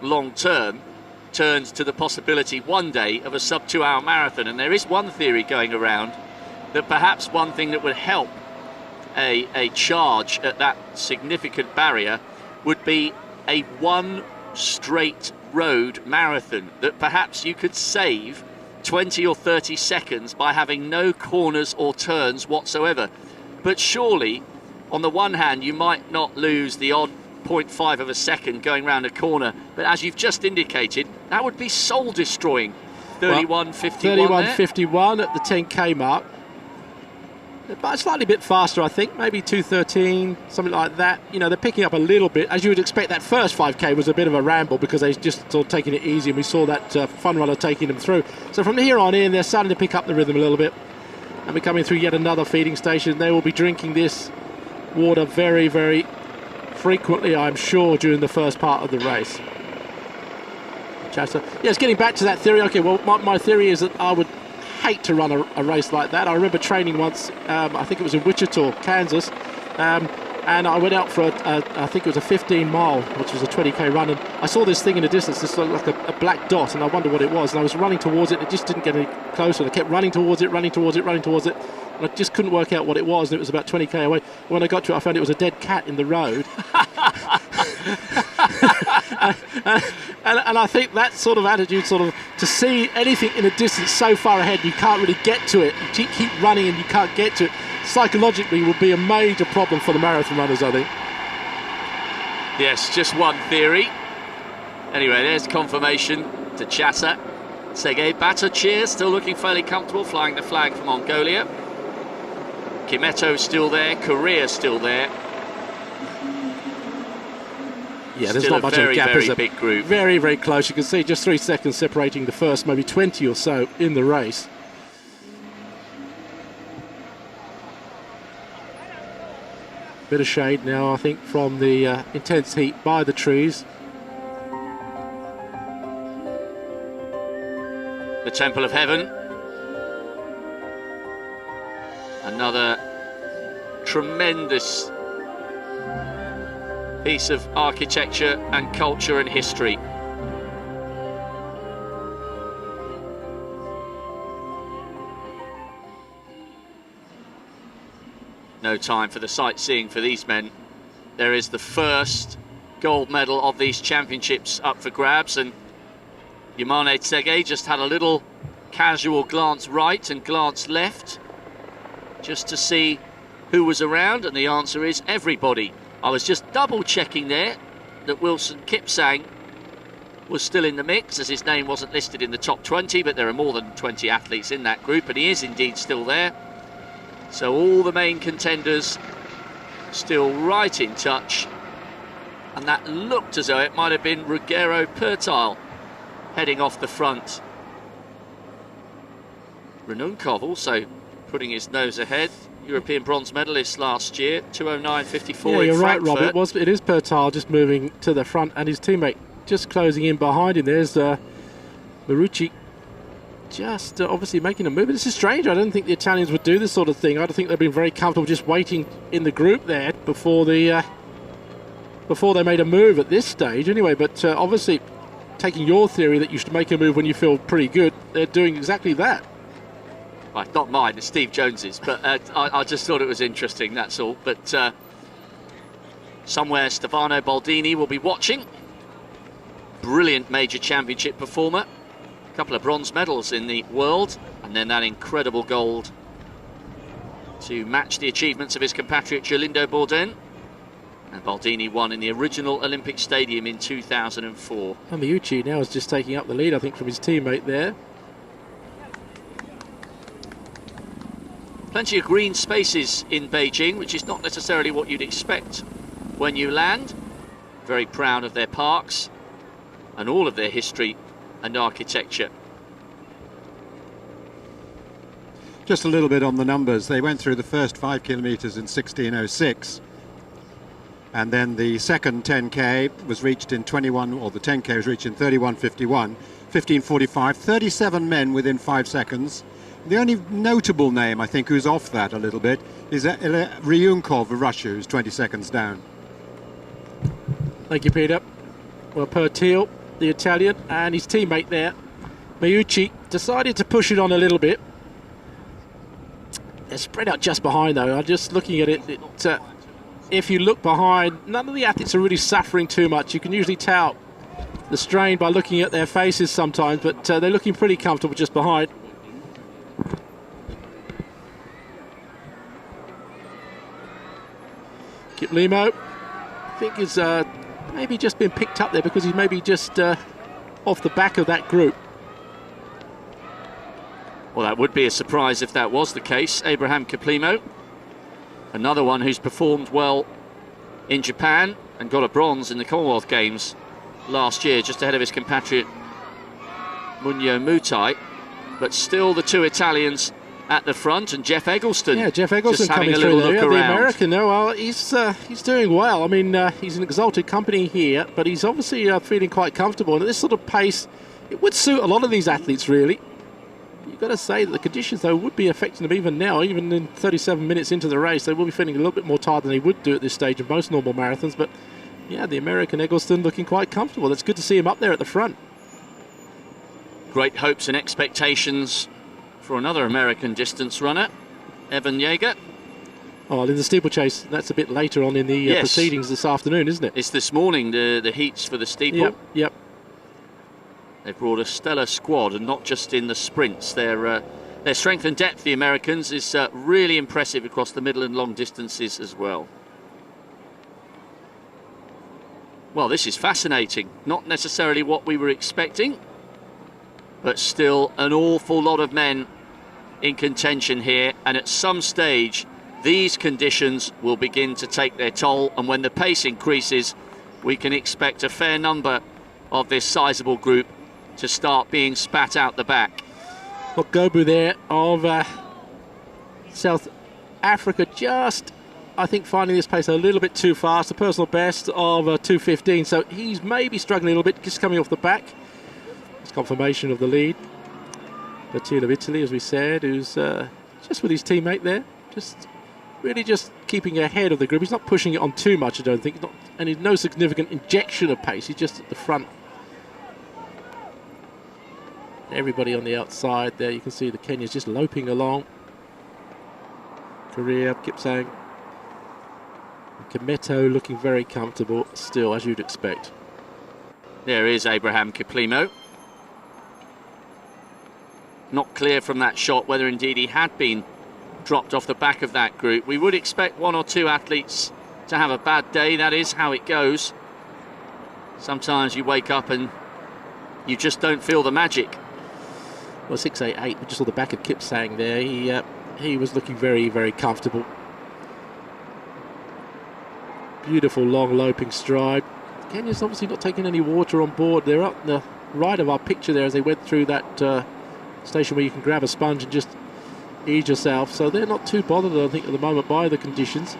long term turns to the possibility one day of a sub 2 hour marathon. And there is one theory going around that perhaps one thing that would help a charge at that significant barrier would be a one straight road marathon, that perhaps you could save 20 or 30 seconds by having no corners or turns whatsoever. But surely, on the one hand, you might not lose the odd 0.5 of a second going round a corner, but as you've just indicated, that would be soul destroying. 31.51 31.51 at the 10k mark, but slightly bit faster, I think, maybe 2:13, something like that. You know, they're picking up a little bit, as you would expect. That first 5k was a bit of a ramble because they just sort of taking it easy, and we saw that fun runner taking them through. So from here on in, they're starting to pick up the rhythm a little bit, and we're coming through yet another feeding station. They will be drinking this water very, very frequently, I'm sure, during the first part of the race. Yes, getting back to that theory. Okay, well, my theory is that I would hate to run a race like that. I remember training once, I think it was in Wichita, Kansas, and I went out for I think it was a 15 mile, which was a 20k run, and I saw this thing in the distance, this looked like a black dot, and I wondered what it was, and I was running towards it, and it just didn't get any closer, and I kept running towards it, and I just couldn't work out what it was, and it was about 20k away. When I got to it, I found it was a dead cat in the road. And I think that sort of attitude, sort of to see anything in the distance so far ahead, you can't really get to it, you keep running and you can't get to it, psychologically will be a major problem for the marathon runners, I think. Yes, just one theory. Anyway, there's confirmation to Chassa. Sergei Batature still looking fairly comfortable, flying the flag for Mongolia. Kimetto still there, Correa still there. Yeah, there's Still not much very, of a gap. very There's a big group. Very, very close. You can see just 3 seconds separating the first, maybe 20 or so in the race. Bit of shade now, I think, from the intense heat by the trees. The Temple of Heaven. Another tremendous piece of architecture and culture and history. No time for the sightseeing for these men. There is the first gold medal of these championships up for grabs, and Yamane Tsege just had a little casual glance right and glance left just to see who was around, and the answer is everybody. I was just double checking there that Wilson Kipsang was still in the mix, as his name wasn't listed in the top 20, but there are more than 20 athletes in that group, and he is indeed still there. So all the main contenders still right in touch, and that looked as though it might have been Ruggero Pertile heading off the front. Renunkov also putting his nose ahead. European bronze medalist last year, 2:09.54. Yeah, you're right, Rob. Frankfurt. It is Pertile just moving to the front, and his teammate just closing in behind him. There's Marucci just obviously making a move. This is strange. I don't think the Italians would do this sort of thing. I don't think they've been very comfortable just waiting in the group there before they made a move at this stage. Anyway, but obviously, taking your theory that you should make a move when you feel pretty good, they're doing exactly that. Well, not mine, it's Steve Jones's, but I just thought it was interesting, that's all. But somewhere Stefano Baldini will be watching. Brilliant major championship performer. A couple of bronze medals in the world, and then that incredible gold to match the achievements of his compatriot Gelindo Bourdin. And Baldini won in the original Olympic Stadium in 2004. And Miucci now is just taking up the lead, I think, from his teammate there. Plenty of green spaces in Beijing, which is not necessarily what you'd expect when you land. Very proud of their parks and all of their history and architecture. Just a little bit on the numbers. They went through the first 5 kilometres in 16:06, and then the second 10k was reached in 21, or the 10k was reached in 31:51, 15:45, 37 men within 5 seconds. The only notable name, I think, who's off that a little bit is Ryunkov of Russia, who's 20 seconds down. Thank you, Peter. Well, Pertile, the Italian, and his teammate there, Miucci, decided to push it on a little bit. They're spread out just behind, though. I'm just looking at it. If you look behind, none of the athletes are really suffering too much. You can usually tell the strain by looking at their faces sometimes, but they're looking pretty comfortable just behind. Kiplimo, I think, is maybe just been picked up there because he's maybe just off the back of that group. Well, that would be a surprise if that was the case. Abraham Kiplimo, another one who's performed well in Japan and got a bronze in the Commonwealth Games last year, just ahead of his compatriot Munyo Mutai. But still the two Italians at the front, and Jeff Eggleston. Yeah, Jeff Eggleston just having coming a little through look there. around. The American, no, well, he's doing well. I mean, he's an exalted company here, but he's obviously feeling quite comfortable. And at this sort of pace, it would suit a lot of these athletes, really. You've got to say that the conditions, though, would be affecting them even now. Even in 37 minutes into the race, they will be feeling a little bit more tired than they would do at this stage of most normal marathons. But, yeah, the American Eggleston looking quite comfortable. It's good to see him up there at the front. Great hopes and expectations for another American distance runner, Evan Yeager. Oh, well, in the steeplechase, that's a bit later on in the proceedings this afternoon, isn't it? It's this morning, the heats for the steeple. Yep. They've brought a stellar squad, and not just in the sprints. Their strength and depth, the Americans, is really impressive across the middle and long distances as well. Well, this is fascinating. Not necessarily what we were expecting, but still an awful lot of men in contention here. And at some stage, these conditions will begin to take their toll. And when the pace increases, we can expect a fair number of this sizable group to start being spat out the back. Got Gobu there of South Africa, just, I think, finding this pace a little bit too fast. A personal best of 2:15, so he's maybe struggling a little bit, just coming off the back. It's confirmation of the lead. The team of Italy, as we said, who's just with his teammate there, just really just keeping ahead of the group. He's not pushing it on too much, I don't think, and he's no significant injection of pace. He's just at the front. Everybody on the outside there, you can see the Kenyans just loping along. Korea, Kipsang, Kimeto looking very comfortable still, as you'd expect. There is Abraham Kiplimo. Not clear from that shot whether indeed he had been dropped off the back of that group. We would expect one or two athletes to have a bad day. That is how it goes. Sometimes you wake up and you just don't feel the magic. Well, 6.88, we just saw the back of Kipsang there. He was looking very, very comfortable. Beautiful long loping stride. Kenya's obviously not taking any water on board. They're up the right of our picture there as they went through that station where you can grab a sponge and just ease yourself. So they're not too bothered, I think, at the moment by the conditions.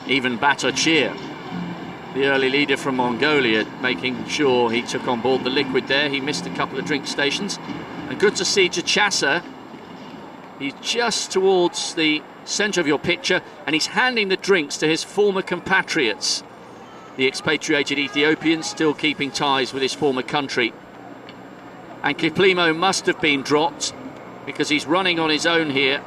Even Batochir, the early leader from Mongolia, making sure he took on board the liquid there. He missed a couple of drink stations. And good to see Jachasa. He's just towards the centre of your picture, and he's handing the drinks to his former compatriots. The expatriated Ethiopian still keeping ties with his former country. And Kiplimo must have been dropped because he's running on his own here.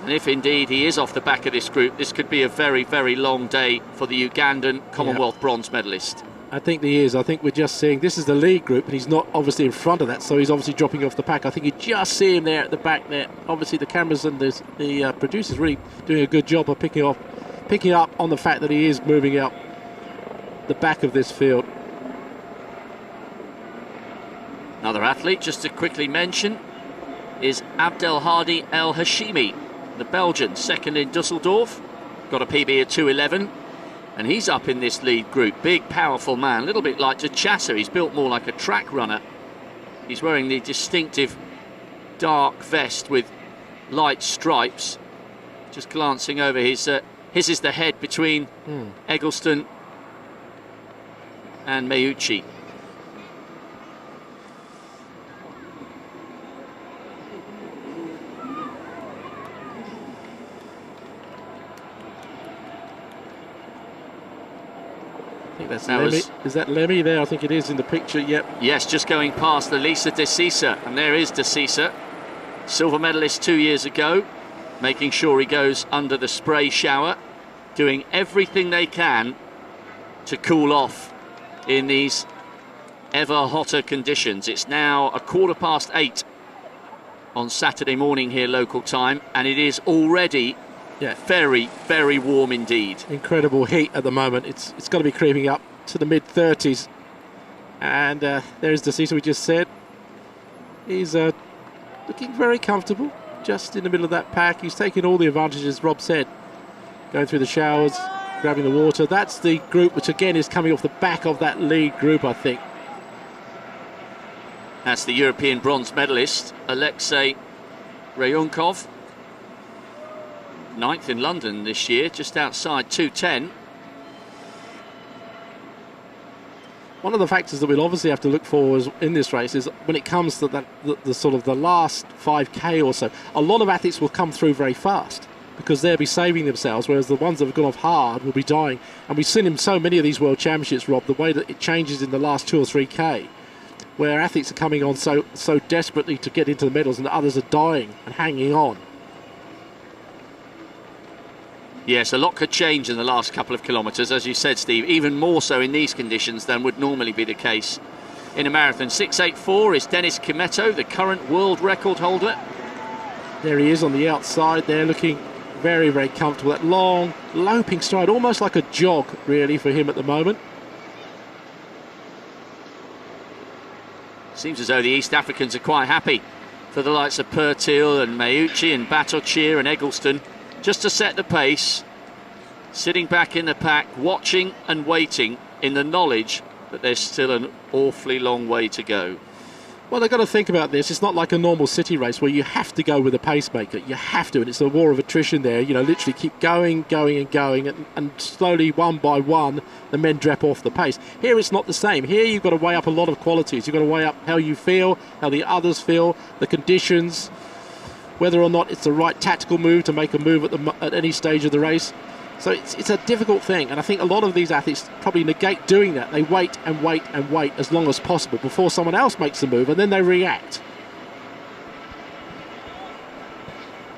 And if indeed he is off the back of this group, this could be a very, very long day for the Ugandan Commonwealth bronze medalist. I think he is. I think we're just seeing this is the lead group, and he's not obviously in front of that, so he's obviously dropping off the pack. I think you just see him there at the back there. Obviously the cameras and the producers really doing a good job of picking up on the fact that he is moving out the back of this field. Another athlete, just to quickly mention, is Abdelhadi El Hashimi, the Belgian, second in Dusseldorf. Got a PB of 2:11. And he's up in this lead group. Big, powerful man, a little bit like Jachasa. He's built more like a track runner. He's wearing the distinctive dark vest with light stripes. Just glancing over his is the head between Eggleston and Meucci. Is that Lemmy there? I think it is in the picture, yep. Yes, just going past the Lisa De Cisa, and there is De Cisa, silver medalist 2 years ago, making sure he goes under the spray shower, doing everything they can to cool off in these ever hotter conditions. It's now 8:15 on Saturday morning here local time, and it is already very, very warm indeed. Incredible heat at the moment. It's got to be creeping up to the mid-30s. And there's De Cisa, we just said. He's looking very comfortable, just in the middle of that pack. He's taking all the advantages, Rob said. Going through the showers, grabbing the water. That's the group which, again, is coming off the back of that lead group, I think. That's the European bronze medalist, Alexei Ryunkov. 9th in London this year, just outside 2:10. One of the factors that we'll obviously have to look for in this race is when it comes to the sort of the last 5K or so, a lot of athletes will come through very fast because they'll be saving themselves, whereas the ones that have gone off hard will be dying. And we've seen in so many of these World Championships, Rob, the way that it changes in the last 2 or 3K, where athletes are coming on so desperately to get into the medals and the others are dying and hanging on. Yes, a lot could change in the last couple of kilometres, as you said, Steve, even more so in these conditions than would normally be the case in a marathon. 6:84 is Dennis Kimeto, the current world record holder. There he is on the outside there, looking very, very comfortable. That long, loping stride, almost like a jog, really, for him at the moment. Seems as though the East Africans are quite happy for the likes of Pertil and Meucci and Batochir and Eggleston just to set the pace sitting back in the pack, watching and waiting in the knowledge that there's still an awfully long way to go. Well, they've got to think about this. It's not like a normal city race where you have to go with a pacemaker. You have to, and it's a war of attrition there. You know, literally keep going, and slowly, one by one, the men drop off the pace. Here it's not the same. Here you've got to weigh up a lot of qualities. You've got to weigh up how you feel, how the others feel, the conditions, whether or not it's the right tactical move to make a move at any stage of the race. So it's a difficult thing, and I think a lot of these athletes probably negate doing that. They wait and wait and wait as long as possible before someone else makes the move, and then they react.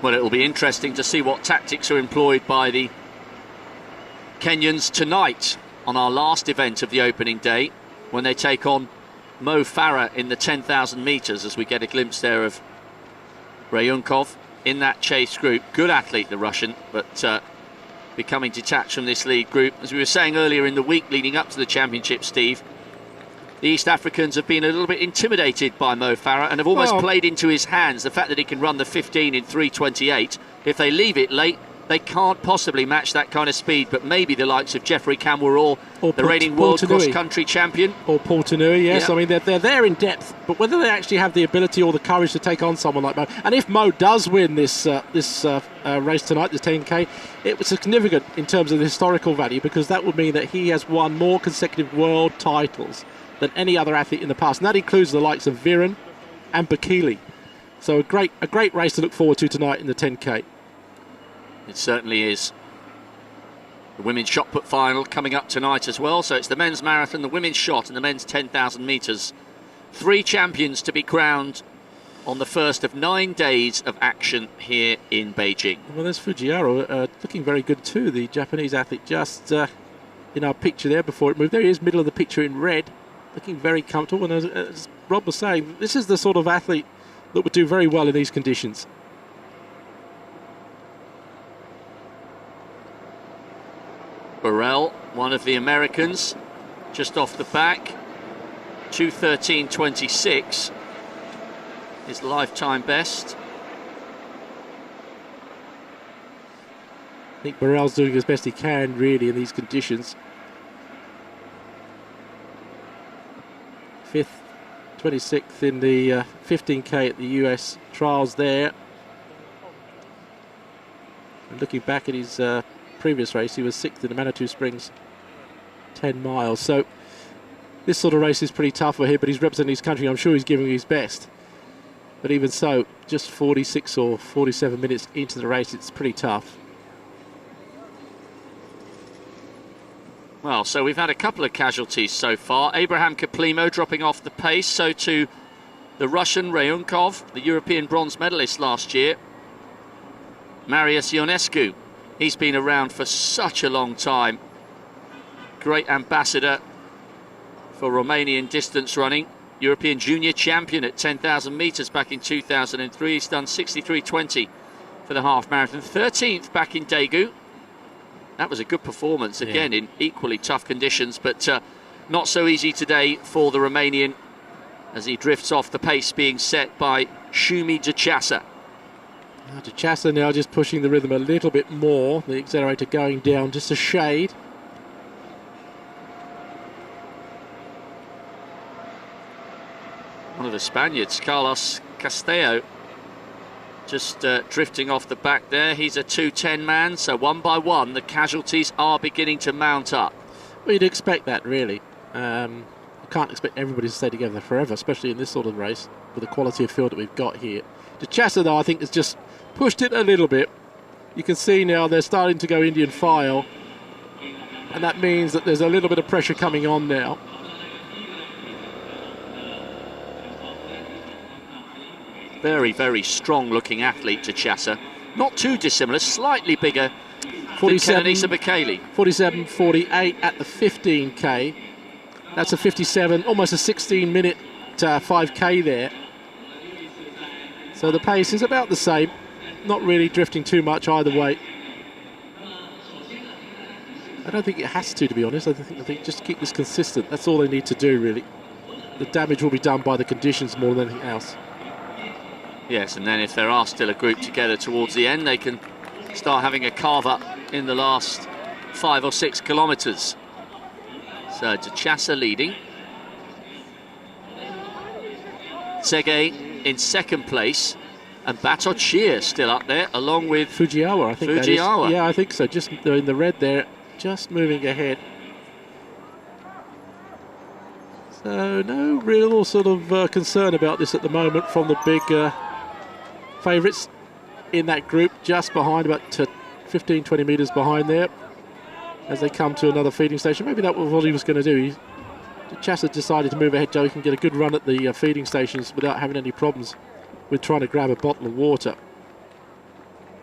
Well, it will be interesting to see what tactics are employed by the Kenyans tonight on our last event of the opening day, when they take on Mo Farah in the 10,000 metres, as we get a glimpse there of Rayunkov in that chase group. Good athlete, the Russian, but becoming detached from this lead group. As we were saying earlier in the week leading up to the championship, Steve, the East Africans have been a little bit intimidated by Mo Farah and have almost played into his hands the fact that he can run the 15 in 3:28. If they leave it late, they can't possibly match that kind of speed, but maybe the likes of Jeffrey Kamworor, the reigning world cross-country champion. Or Paul Tanui, yes. Yeah. I mean, they're there in depth, but whether they actually have the ability or the courage to take on someone like Mo, and if Mo does win this race tonight, this 10K, it was significant in terms of the historical value, because that would mean that he has won more consecutive world titles than any other athlete in the past, and that includes the likes of Viren and Bakili. So a great race to look forward to tonight in the 10K. It certainly is. The women's shot put final coming up tonight as well. So it's the men's marathon, the women's shot, and the men's 10,000 metres. 3 champions to be crowned on the first of 9 days of action here in Beijing. Well, there's Fujiwara looking very good too, the Japanese athlete, just in our picture there before it moved. There he is, middle of the picture in red, looking very comfortable. And as Rob was saying, this is the sort of athlete that would do very well in these conditions. Burrell, one of the Americans, just off the back, 2:13.26, his lifetime best. I think Burrell's doing as best he can, really, in these conditions. 5th, 26th in the 15K at the US trials there. And looking back at his previous race, he was 6th in the Manitou Springs 10 miles. So this sort of race is pretty tough for him, but he's representing his country. I'm sure he's giving his best. But even so, just 46 or 47 minutes into the race, it's pretty tough. Well, so we've had a couple of casualties so far. Abraham Kaplimo dropping off the pace, so too the Russian Rayunkov, the European bronze medalist last year. Marius Ionescu, he's been around for such a long time. Great ambassador for Romanian distance running. European junior champion at 10,000 metres back in 2003. He's done 63.20 for the half marathon. 13th back in Daegu. That was a good performance, again, in equally tough conditions, but not so easy today for the Romanian as he drifts off the pace being set by Shumi Jachasa. Jachasa now just pushing the rhythm a little bit more. The accelerator going down just a shade. One of the Spaniards, Carlos Castello, just drifting off the back there. He's a 2:10 man, so one by one the casualties are beginning to mount up. Well, you'd expect that, really. You can't expect everybody to stay together forever, especially in this sort of race with the quality of field that we've got here. Jachasa, though, I think has just pushed it a little bit. You can see now they're starting to go Indian file, and that means that there's a little bit of pressure coming on now. Very, very strong looking athlete, Jachasa. Not too dissimilar, slightly bigger 47, than Kenenisa Bekele. 47.48 at the 15K. That's a 57, almost a 16-minute 5K there. So the pace is about the same. Not really drifting too much either way. I don't think it has to be honest. I think just keep this consistent. That's all they need to do, really. The damage will be done by the conditions more than anything else. Yes, and then if there are still a group together towards the end, they can start having a carve up in the last 5 or 6 kilometres. So Chasa leading. Tsege in second place. And Batochir still up there, along with Fujiwara, I think Fujiwara. that is. Yeah, I think so. Just in the red there, just moving ahead. So no real sort of concern about this at the moment from the big favourites in that group, just behind, about 15, 20 metres behind there, as they come to another feeding station. Maybe that was what he was going to do. Chasa decided to move ahead so he can get a good run at the feeding stations without having any problems with trying to grab a bottle of water.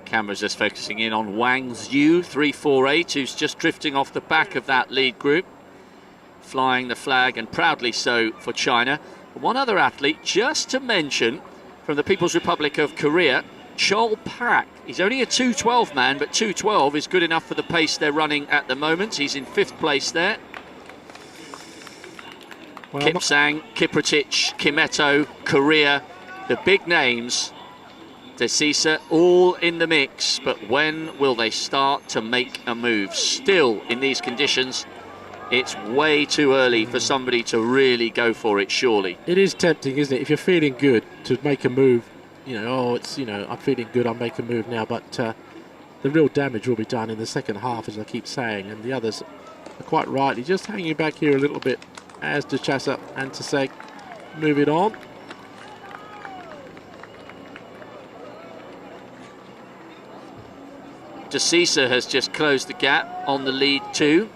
Camera's just focusing in on Wang Zhu, 348, who's just drifting off the back of that lead group, flying the flag, and proudly so, for China. One other athlete, just to mention, from the People's Republic of Korea, Chol Pak. He's only a 2:12 man, but 2:12 is good enough for the pace they're running at the moment. He's in 5th place there. Well, Kipsang, Kiprotich, Kimetto, Korea, the big names, Desisa, all in the mix, but when will they start to make a move? Still, in these conditions, it's way too early for somebody to really go for it, surely. It is tempting, isn't it? If you're feeling good, to make a move, I'm feeling good, I'll make a move now, but the real damage will be done in the second half, as I keep saying, and the others are quite rightly just hanging back here a little bit, as Chasa and Tsege move it on. Desisa has just closed the gap on the lead too.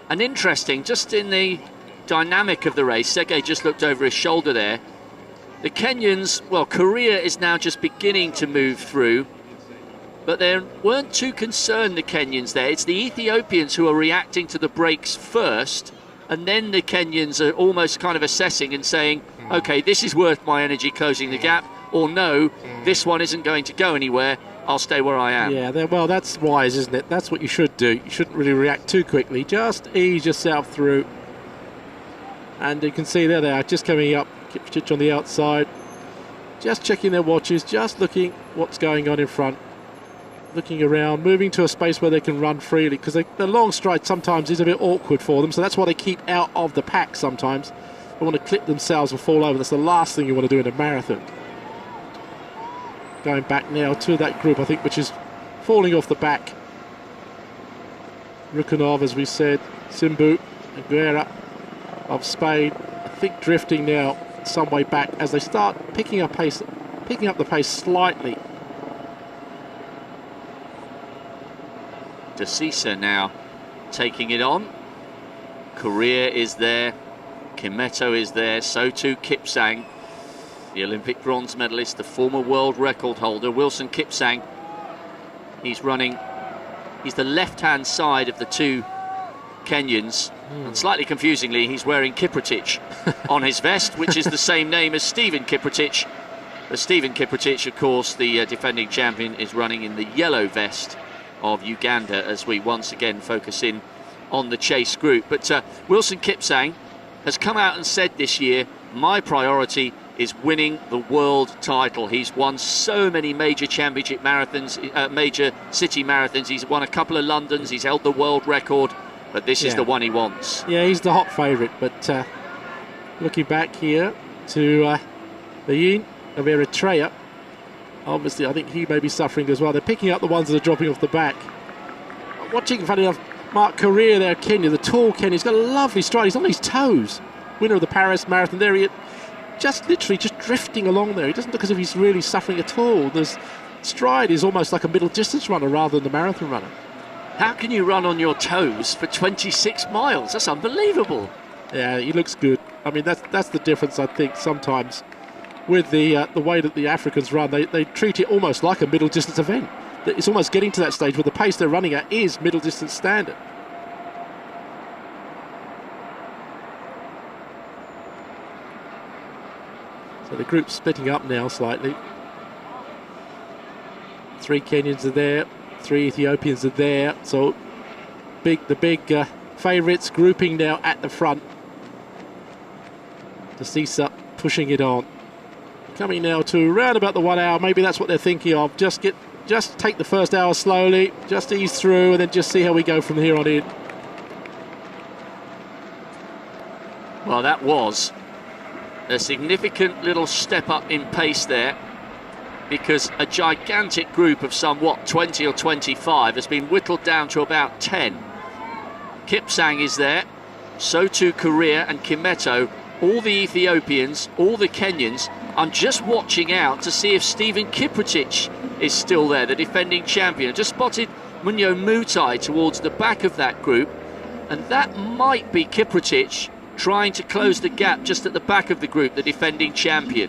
And interesting, just in the dynamic of the race, Tsege just looked over his shoulder there. The Kenyans, well, Korea is now just beginning to move through, but they weren't too concerned, the Kenyans there. It's the Ethiopians who are reacting to the breaks first, and then the Kenyans are almost kind of assessing and saying, okay, this is worth my energy closing the gap, or no, this one isn't going to go anywhere, I'll stay where I am. Yeah, well, that's wise, isn't it? That's what you should do. You shouldn't really react too quickly. Just ease yourself through. And you can see there they are, just coming up. Kiprotich on the outside. Just checking their watches, just looking what's going on in front. Looking around, moving to a space where they can run freely, because the long stride sometimes is a bit awkward for them, so that's why they keep out of the pack sometimes. They want to clip themselves or fall over. That's the last thing you want to do in a marathon. Going back now to that group, I think, which is falling off the back. Rukunov, as we said, Simbu, and Guerra of Spain, I think drifting now some way back as they start picking up the pace slightly. Desisa now taking it on. Korea is there, Kimetto is there, so too Kipsang, the Olympic bronze medalist, the former world record holder, Wilson Kipsang. He's the left-hand side of the two Kenyans, and slightly confusingly, he's wearing Kiprotich on his vest, which is the same name as Stephen Kiprotich. But Stephen Kiprotich, of course, the defending champion, is running in the yellow vest of Uganda, as we once again focus in on the chase group. But Wilson Kipsang has come out and said this year, my priority is winning the world title. He's won so many major championship marathons, major city marathons. He's won a couple of Londons, he's held the world record, but this is the one he wants. Yeah, he's the hot favourite, but looking back here to Beiyin of Eritrea, obviously I think he may be suffering as well. They're picking up the ones that are dropping off the back. Watching, funny enough, Mark Korea there, Kenya, the tall Kenya, he's got a lovely stride, he's on his toes. Winner of the Paris Marathon, there he is, just literally just drifting along there. He doesn't look as if he's really suffering at all. His stride is almost like a middle distance runner rather than the marathon runner. How can you run on your toes for 26 miles? That's unbelievable. Yeah, he looks good. I mean, that's the difference, I think, sometimes with the way that the Africans run. They treat it almost like a middle distance event. It's almost getting to that stage where the pace they're running at is middle distance standard. So the group's splitting up now slightly. 3 Kenyans are there, 3 Ethiopians are there. So the big favourites grouping now at the front. Desisa pushing it on. Coming now to around about the 1 hour. Maybe that's what they're thinking of. Just get just take the first hour slowly, just ease through, and then just see how we go from here on in. Well, that was a significant little step up in pace there, because a gigantic group of somewhat 20 or 25 has been whittled down to about 10. Kipsang is there, so too Korea and Kimeto, all the Ethiopians, all the Kenyans. I'm just watching out to see if Stephen Kiprotich is still there, the defending champion. I just spotted Munyo Mutai towards the back of that group, and that might be Kiprotich trying to close the gap just at the back of the group, the defending champion.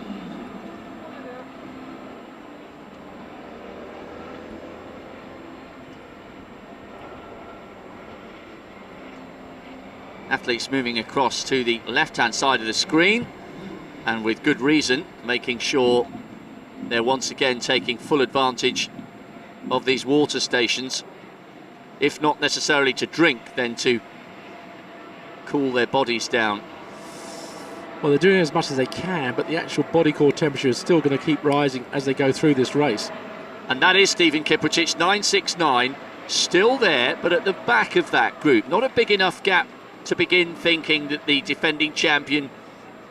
Athletes moving across to the left-hand side of the screen, and with good reason, making sure they're once again taking full advantage of these water stations, if not necessarily to drink, then to cool their bodies down. Well, they're doing as much as they can, but the actual body core temperature is still going to keep rising as they go through this race. And that is Stephen Kiprotich, 9.69, still there, but at the back of that group. Not a big enough gap to begin thinking that the defending champion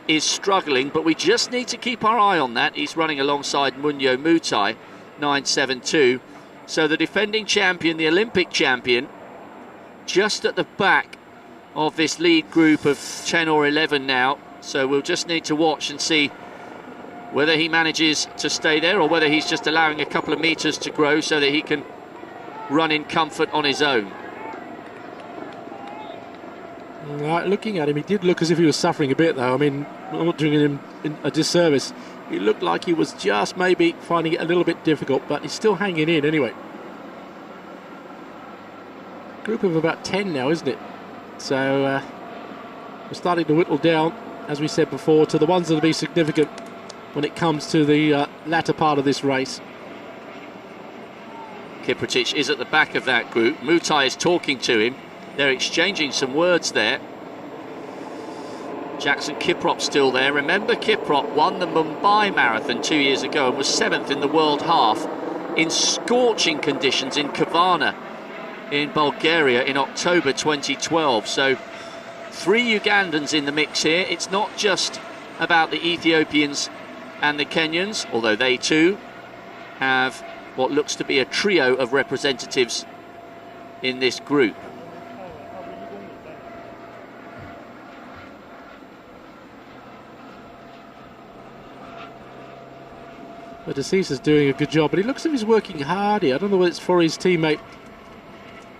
is struggling, but we just need to keep our eye on that. He's running alongside Munyo Mutai, 9.72. So the defending champion, the Olympic champion, just at the back of this lead group of 10 or 11 now. So we'll just need to watch and see whether he manages to stay there or whether he's just allowing a couple of meters to grow so that he can run in comfort on his own. Looking at him, he did look as if he was suffering a bit, though. I mean, I'm not doing him a disservice. He looked like he was just maybe finding it a little bit difficult, but he's still hanging in anyway. Group of about 10 now, isn't it? So we're starting to whittle down, as we said before, to the ones that will be significant when it comes to the latter part of this race. Kiprotich is at the back of that group. Mutai is talking to him. They're exchanging some words there. Jackson Kiprop's still there. Remember, Kiprop won the Mumbai Marathon 2 years ago and was 7th in the world half in scorching conditions in Kavana in Bulgaria in October 2012. So 3 Ugandans in the mix here. It's not just about the Ethiopians and the Kenyans, although they too have what looks to be a trio of representatives in this group. But Deceasa's doing a good job, but he looks as if he's working hard here. I don't know whether it's for his teammate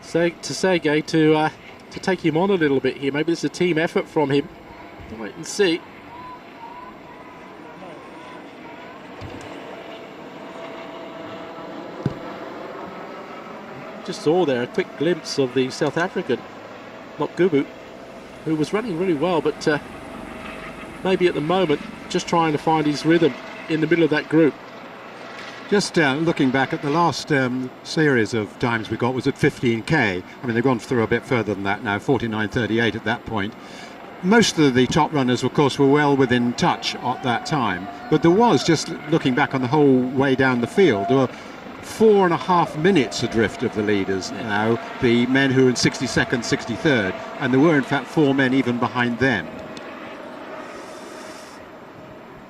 Tsege to take him on a little bit here. Maybe it's a team effort from him. We'll wait and see. Just saw there a quick glimpse of the South African, Mokgubu, who was running really well, but maybe at the moment just trying to find his rhythm in the middle of that group. Just looking back at the last series of times we got was at 15k. I mean, they've gone through a bit further than that now, 49.38 at that point. Most of the top runners, of course, were well within touch at that time. But there was, just looking back on the whole way down the field, there were 4.5 minutes adrift of the leaders now, the men who were in 62nd, 63rd, and there were in fact 4 men even behind them.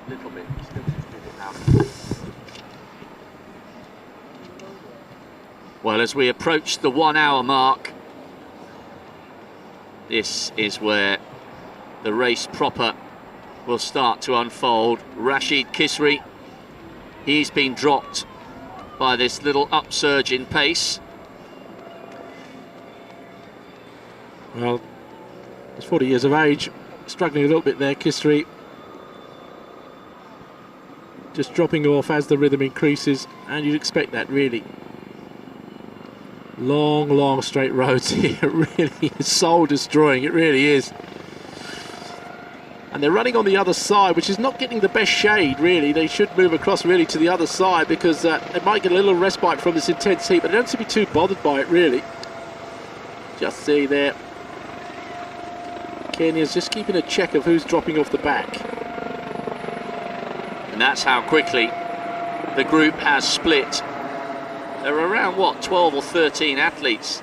Little bit. Well, as we approach the 1 hour mark, this is where the race proper will start to unfold. Rashid Kisri, he's been dropped by this little upsurge in pace. Well, he's 40 years of age, struggling a little bit there, Kisri. Just dropping off as the rhythm increases, and you'd expect that, really. Long straight roads here. It really is soul destroying, it really is. And they're running on the other side, which is not getting the best shade, really. They should move across really to the other side, because they might get a little respite from this intense heat, but they don't seem to be too bothered by it, really. Just see there, Kenya's just keeping a check of who's dropping off the back. And that's how quickly the group has split. There are around, what, 12 or 13 athletes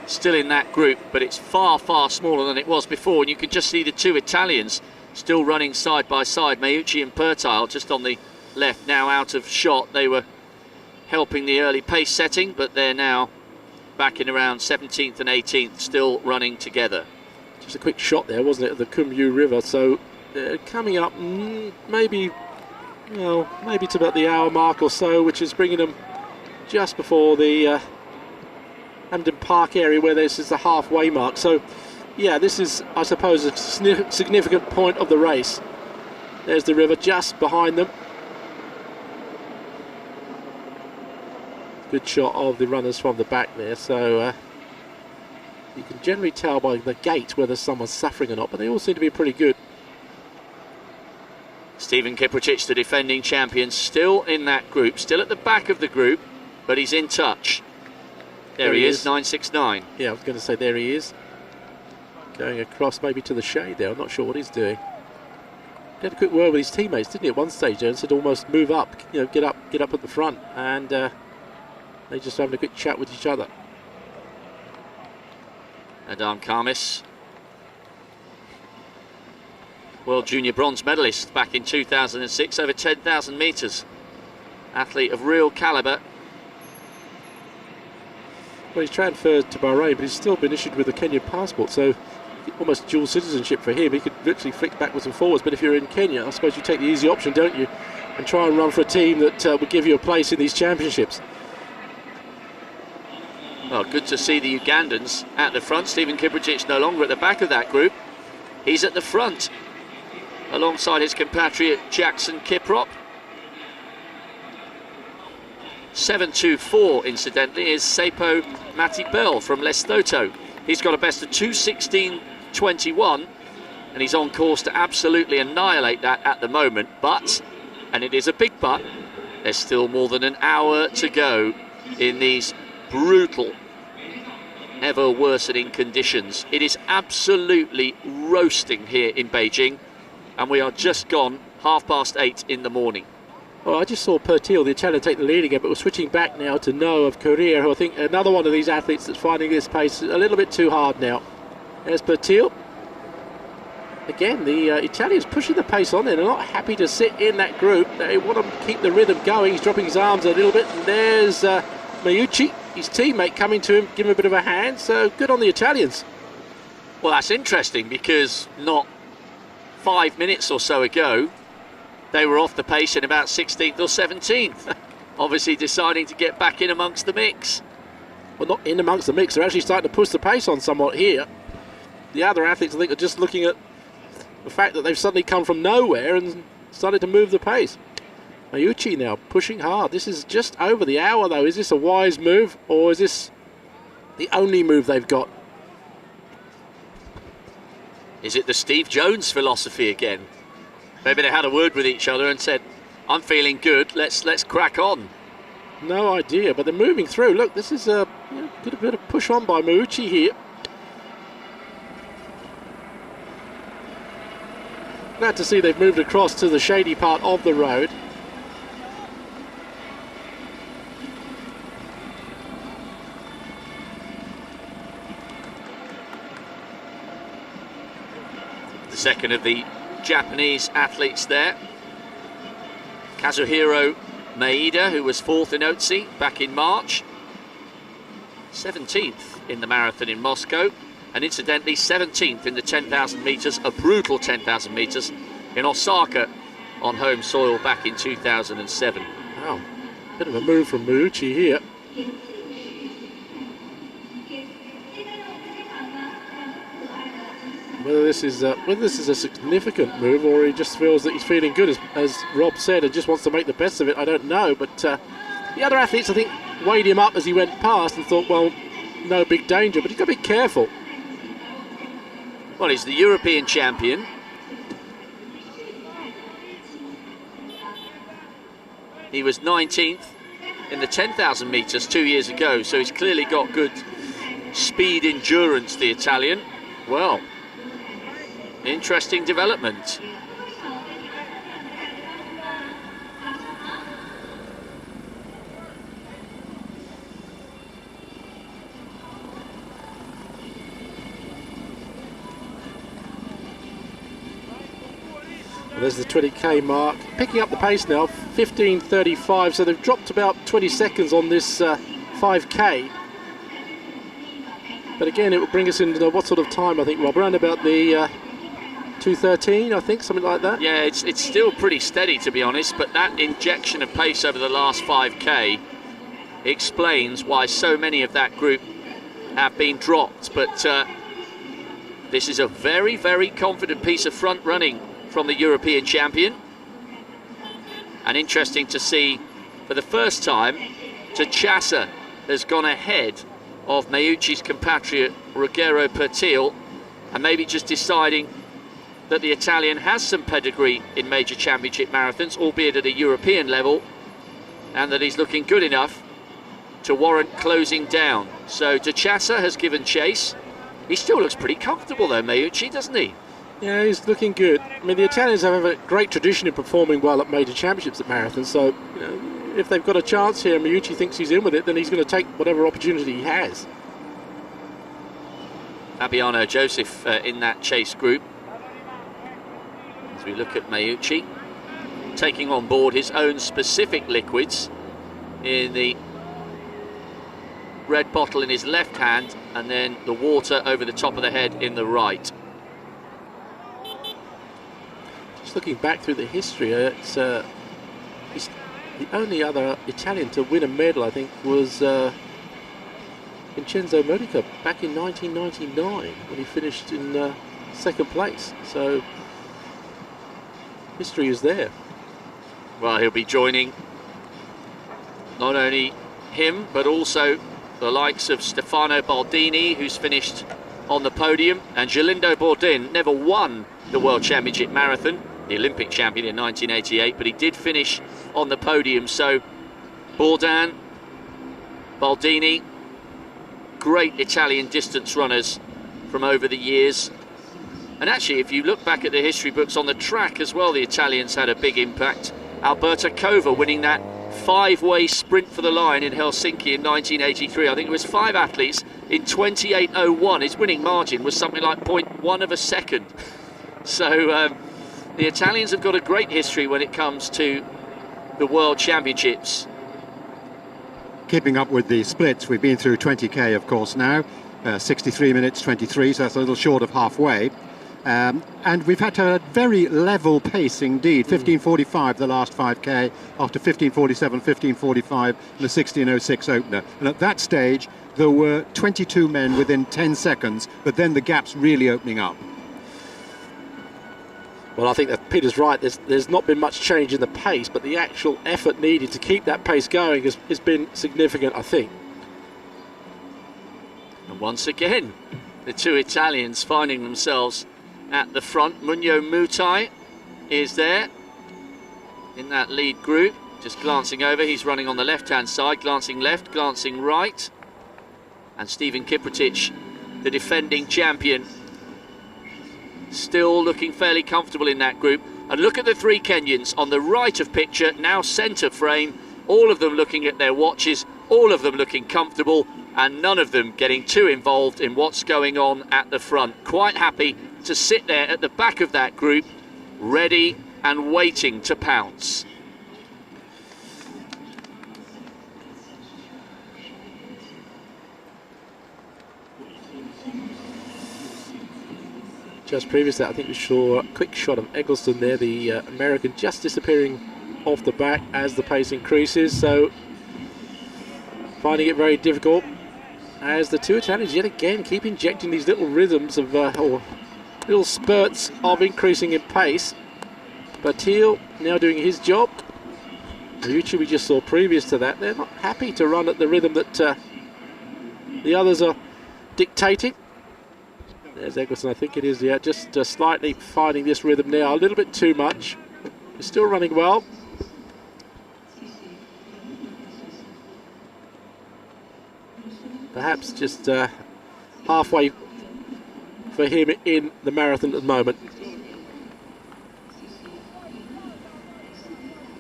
still in that group, but it's far, far smaller than it was before. And you can just see the two Italians still running side by side, Meucci and Pertile, just on the left, now out of shot. They were helping the early pace setting, but they're now back in around 17th and 18th, still running together. Just a quick shot there, wasn't it, at the Kumyu River? So coming up maybe to about the hour mark or so, which is bringing them just before the Hampden Park area, where this is the halfway mark. So yeah, this is, I suppose, a significant point of the race. There's the river just behind them. Good shot of the runners from the back there. So you can generally tell by the gait whether someone's suffering or not, but they all seem to be pretty good. Steven Kipricic, the defending champion, still in that group, still at the back of the group, but he's in touch. There he is, 969. Yeah, I was going to say, there he is. Going across maybe to the shade there. I'm not sure what he's doing. He had a quick word with his teammates, didn't he, at one stage there, and said almost move up, get up at the front. And they just having a quick chat with each other. Adam Karmis, World Junior bronze medalist back in 2006, over 10,000 metres. Athlete of real calibre. Well, he's transferred to Bahrain, but he's still been issued with a Kenyan passport, so almost dual citizenship for him. He could literally flick backwards and forwards, but if you're in Kenya, I suppose you take the easy option, don't you, and try and run for a team that will give you a place in these championships. Well, good to see the Ugandans at the front. Steven Kipricic no longer at the back of that group. He's at the front, alongside his compatriot Jackson Kiprop. 7.24, incidentally, is Sepo Matibel from Lesotho. He's got a best of 2:16.21, and he's on course to absolutely annihilate that at the moment. But, and it is a big but, there's still more than an hour to go in these brutal, ever worsening conditions. It is absolutely roasting here in Beijing, and we are just gone 8:30 in the morning. Well, I just saw Pertile, the Italian, take the lead again, but we're switching back now to No of Korea, who I think another one of these athletes that's finding this pace a little bit too hard now. There's Pertile. Again, the Italians pushing the pace on there. They're not happy to sit in that group. They want to keep the rhythm going. He's dropping his arms a little bit, and there's Meucci, his teammate, coming to him, give him a bit of a hand. So good on the Italians. Well, that's interesting, because not 5 minutes or so ago, they were off the pace in about 16th or 17th. Obviously deciding to get back in amongst the mix. Well, not in amongst the mix. They're actually starting to push the pace on somewhat here. The other athletes, I think, are just looking at the fact that they've suddenly come from nowhere and started to move the pace. Meucci now pushing hard. This is just over the hour, though. Is this a wise move, or is this the only move they've got? Is it the Steve Jones philosophy again? Maybe they had a word with each other and said, I'm feeling good, let's crack on. No idea, but they're moving through. Look, this is a bit of push on by Meucci here. Glad to see they've moved across to the shady part of the road. The second of the Japanese athletes there, Kazuhiro Maeda, who was 4th in Otsi back in March, 17th in the marathon in Moscow, and incidentally 17th in the 10,000 metres, a brutal 10,000 metres in Osaka on home soil back in 2007. Wow, bit of a move from Meucci here. Whether this is a significant move, or he just feels that he's feeling good, as Rob said, and just wants to make the best of it, I don't know. But the other athletes, I think, weighed him up as he went past and thought, well, no big danger, but he's got to be careful. Well, he's the European champion. He was 19th in the 10,000 metres 2 years ago, so he's clearly got good speed endurance, the Italian. Well, interesting development. Well, there's the 20k mark. Picking up the pace now, 15:35, so they've dropped about 20 seconds on this 5k. But again, it will bring us into what sort of time, I think, Rob? Around about the 2:13, I think, something like that? Yeah, it's still pretty steady, to be honest, but that injection of pace over the last 5k explains why so many of that group have been dropped. But this is a very, very confident piece of front running from the European champion. And interesting to see, for the first time, Tachasa has gone ahead of Meucci's compatriot Ruggero Pertil, and maybe just deciding that the Italian has some pedigree in major championship marathons, albeit at a European level, and that he's looking good enough to warrant closing down. So Tachasa has given chase. He still looks pretty comfortable though, Meucci, doesn't he? Yeah, he's looking good. I mean, the Italians have a great tradition in performing well at major championships at marathons, so you know, if they've got a chance here, Meucci thinks he's in with it, then he's going to take whatever opportunity he has. Fabiano Joseph in that chase group. As we look at Meucci taking on board his own specific liquids in the red bottle in his left hand, and then the water over the top of the head in the right. Just looking back through the history, it's the only other Italian to win a medal, I think, was Vincenzo Modica back in 1999 when he finished in second place. So history is there. Well, he'll be joining not only him but also the likes of Stefano Baldini, who's finished on the podium, and Gelindo Bourdin never won the World Championship Marathon, the Olympic champion in 1988, but he did finish on the podium. So Bourdin, Baldini, great Italian distance runners from over the years. And actually, if you look back at the history books on the track as well, the Italians had a big impact. Alberto Cova winning that 5-way sprint for the line in Helsinki in 1983. I think it was 5 athletes in 28:01. His winning margin was something like 0.1 of a second. So the Italians have got a great history when it comes to the World Championships. Keeping up with the splits, we've been through 20k, of course, now. 63 minutes 23, so that's a little short of halfway. And we've had to have a very level pace indeed. 15:45 the last 5k, after 15:47, 15:45 and the 16:06 opener. And at that stage, there were 22 men within 10 seconds, but then the gap's really opening up. Well, I think that Peter's right. There's not been much change in the pace, but the actual effort needed to keep that pace going has been significant, I think. And once again, the two Italians finding themselves at the front. Munyo Mutai is there in that lead group, just glancing over. He's running on the left-hand side, glancing left, glancing right. And Stephen Kiprotich, the defending champion, still looking fairly comfortable in that group. And look at the three Kenyans on the right of picture, now centre frame, all of them looking at their watches, all of them looking comfortable, and none of them getting too involved in what's going on at the front. Quite happy to sit there at the back of that group, ready and waiting to pounce. Just previously, I think we saw a quick shot of Eggleston there, the American, just disappearing off the back as the pace increases. So finding it very difficult as the two Italians yet again keep injecting these little rhythms of or little spurts of increasing in pace. Pertil now doing his job. Meucci, we just saw previous to that, they're not happy to run at the rhythm that the others are dictating. There's Eggleston, I think it is, yeah, just slightly finding this rhythm now, a little bit too much. He's still running well. Perhaps just halfway for him in the marathon at the moment.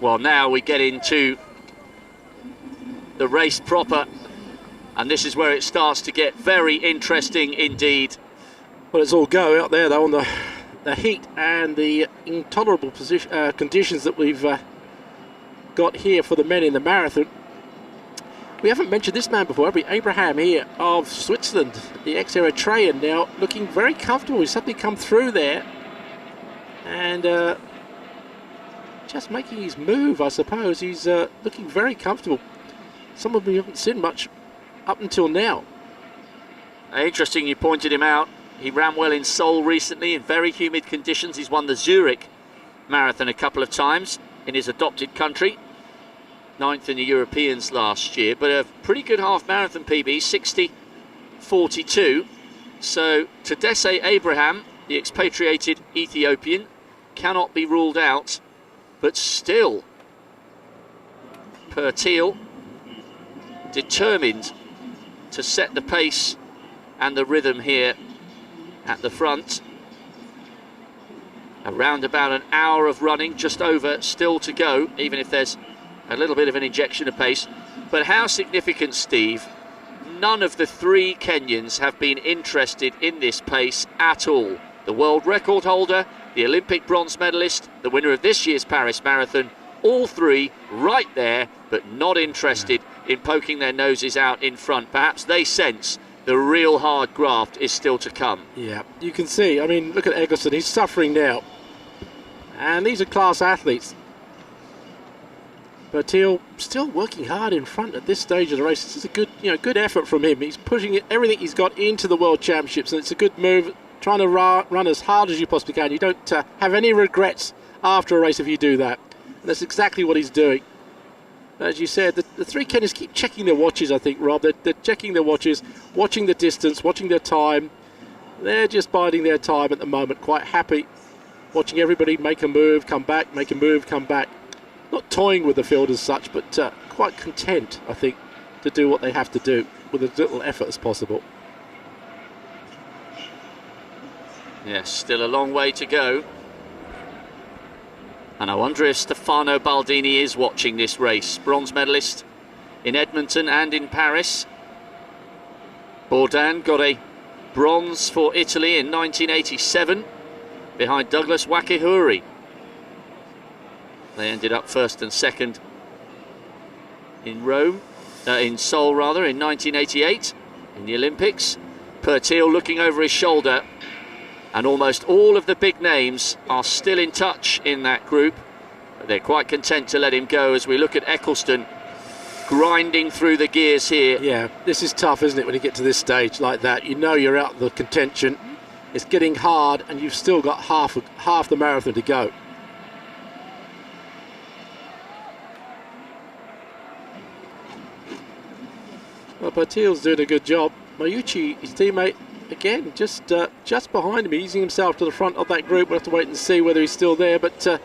Well, now we get into the race proper, and this is where it starts to get very interesting indeed. Well, it's all go out there though on the heat and the intolerable conditions that we've got here for the men in the marathon. We haven't mentioned this man before, have we? Abraham here of Switzerland, the ex-Eritrean, now looking very comfortable. He's suddenly come through there and just making his move, I suppose. He's looking very comfortable. Some of them you haven't seen much up until now. Interesting you pointed him out. He ran well in Seoul recently in very humid conditions. He's won the Zurich Marathon a couple of times in his adopted country. 9th in the Europeans last year, but a pretty good half marathon PB, 60:42. So Tadesse Abraham, the expatriated Ethiopian, cannot be ruled out, but still Pertil determined to set the pace and the rhythm here at the front. Around about an hour of running, just over still to go, even if there's a little bit of an injection of pace. But how significant, Steve, none of the three Kenyans have been interested in this pace at all. The world record holder, the Olympic bronze medalist, the winner of this year's Paris Marathon, all three right there, but not interested in poking their noses out in front. Perhaps they sense the real hard graft is still to come. Yeah, you can see, I mean, look at Eggleston, he's suffering now. And these are class athletes. But Teal still working hard in front at this stage of the race. This is a good, good effort from him. He's pushing everything he's got into the World Championships, and it's a good move, trying to run as hard as you possibly can. You don't have any regrets after a race if you do that. And that's exactly what he's doing. As you said, the three Kenyans keep checking their watches, I think, Rob. They're checking their watches, watching the distance, watching their time. They're just biding their time at the moment, quite happy, watching everybody make a move, come back, make a move, come back. Not toying with the field as such, but quite content, I think, to do what they have to do with as little effort as possible. Yes, still a long way to go. And I wonder if Stefano Baldini is watching this race. Bronze medalist in Edmonton and in Paris. Bourdin got a bronze for Italy in 1987 behind Douglas Wakehuri. They ended up first and second in Seoul rather, in 1988 in the Olympics. Pertil looking over his shoulder, and almost all of the big names are still in touch in that group. But they're quite content to let him go as we look at Eccleston grinding through the gears here. Yeah, this is tough, isn't it, when you get to this stage like that? You know you're out of the contention. It's getting hard, and you've still got half the marathon to go. Well, Pertil's doing a good job. Mayuchi, his teammate, again, just behind him, easing himself to the front of that group. We'll have to wait and see whether he's still there, but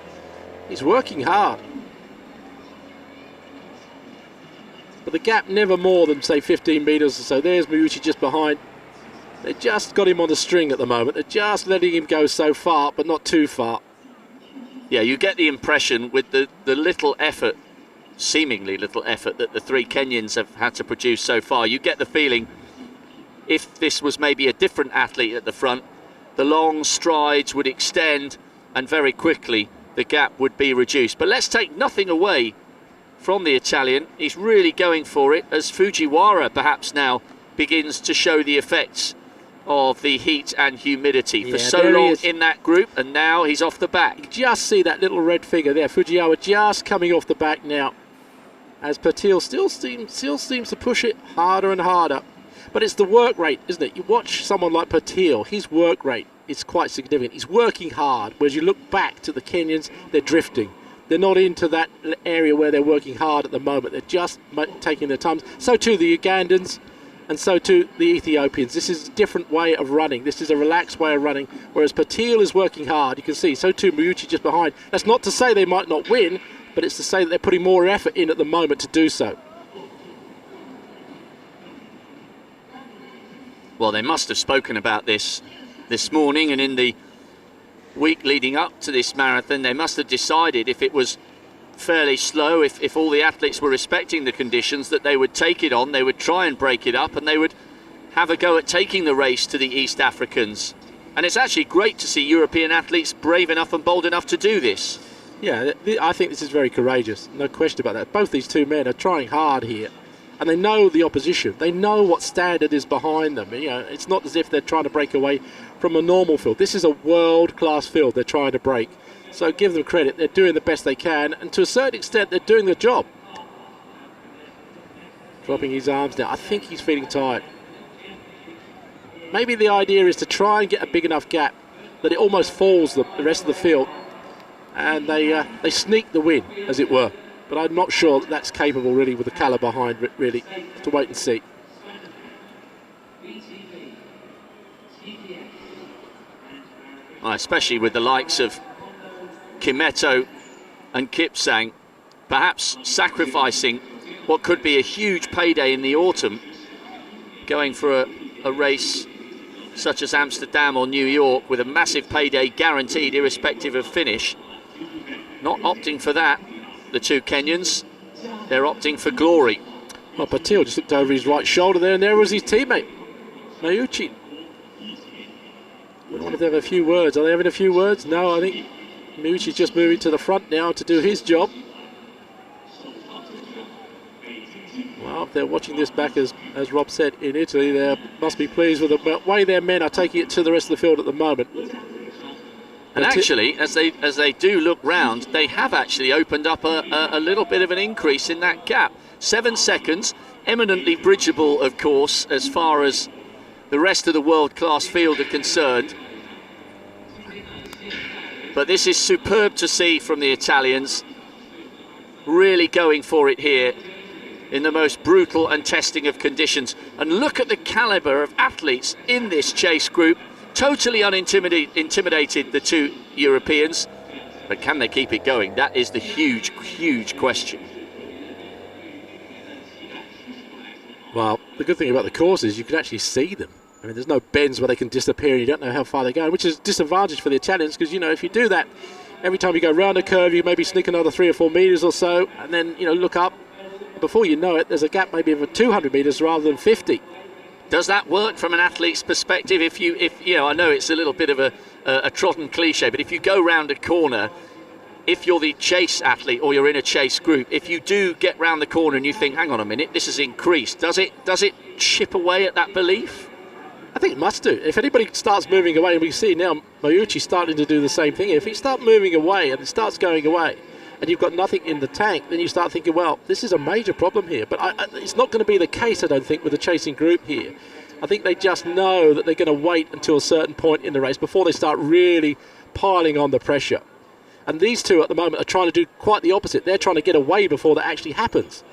he's working hard. But the gap never more than, say, 15 metres or so. There's Mayuchi just behind. They just got him on the string at the moment. They're just letting him go so far, but not too far. Yeah, you get the impression with the little effort, seemingly little effort, that the three Kenyans have had to produce so far. You get the feeling, if this was maybe a different athlete at the front, the long strides would extend and very quickly the gap would be reduced. But let's take nothing away from the Italian. He's really going for it as Fujiwara perhaps now begins to show the effects of the heat and humidity for so long in that group, and now he's off the back. You just see that little red figure there, Fujiwara just coming off the back now, as Pertil still seems to push it harder and harder. But it's the work rate, isn't it? You watch someone like Pertil, his work rate is quite significant. He's working hard, whereas you look back to the Kenyans, they're drifting. They're not into that area where they're working hard at the moment. They're just taking their time. So too the Ugandans, and so too the Ethiopians. This is a different way of running. This is a relaxed way of running, whereas Pertil is working hard. You can see, so too Mayuchi just behind. That's not to say they might not win, but it's to say that they're putting more effort in at the moment to do so. Well, they must have spoken about this morning, and in the week leading up to this marathon, they must have decided if it was fairly slow, if all the athletes were respecting the conditions, that they would take it on, they would try and break it up, and they would have a go at taking the race to the East Africans. And it's actually great to see European athletes brave enough and bold enough to do this. Yeah, I think this is very courageous, no question about that. Both these two men are trying hard here, and they know the opposition. They know what standard is behind them. You know, it's not as if they're trying to break away from a normal field. This is a world-class field they're trying to break. So give them credit. They're doing the best they can, and to a certain extent, they're doing the job. Dropping his arms down. I think he's feeling tired. Maybe the idea is to try and get a big enough gap that it almost falls the rest of the field, and they sneak the win, as it were. But I'm not sure that that's capable, really, with the colour behind it, really. To wait and see. Well, especially with the likes of Kimetto and Kipsang, perhaps sacrificing what could be a huge payday in the autumn, going for a race such as Amsterdam or New York with a massive payday guaranteed irrespective of finish. Not opting for that, the two Kenyans. They're opting for glory. Well, Patil just looked over his right shoulder there, and there was his teammate, Mayuchi. I wonder if they have a few words. Are they having a few words? No, I think Mayuchi's just moving to the front now to do his job. Well, if they're watching this back, as Rob said, in Italy, they must be pleased with the way their men are taking it to the rest of the field at the moment. And actually, as they do look round, they have actually opened up a little bit of an increase in that gap. 7 seconds, eminently bridgeable, of course, as far as the rest of the world-class field are concerned. But this is superb to see from the Italians, really going for it here in the most brutal and testing of conditions. And look at the calibre of athletes in this chase group. Totally intimidated the two Europeans, but can they keep it going? That is the huge, huge question. Well, the good thing about the course is you can actually see them. I mean, there's no bends where they can disappear and you don't know how far they're going, which is a disadvantage for the Italians because, you know, if you do that, every time you go round a curve, you maybe sneak another 3 or 4 metres or so, and then, you know, look up. Before you know it, there's a gap maybe of 200 metres rather than 50. Does that work from an athlete's perspective? If you know, I know it's a little bit of a trodden cliche, but if you go round a corner, if you're the chase athlete or you're in a chase group, if you do get round the corner and you think, hang on a minute, this has increased, does it chip away at that belief? I think it must do. If anybody starts moving away, and we see now Mayuchi starting to do the same thing, if he starts moving away and it starts going away, and you've got nothing in the tank, then you start thinking, well, this is a major problem here. But it's not going to be the case, I don't think, with the chasing group here. I think they just know that they're going to wait until a certain point in the race before they start really piling on the pressure. And these two at the moment are trying to do quite the opposite. They're trying to get away before that actually happens.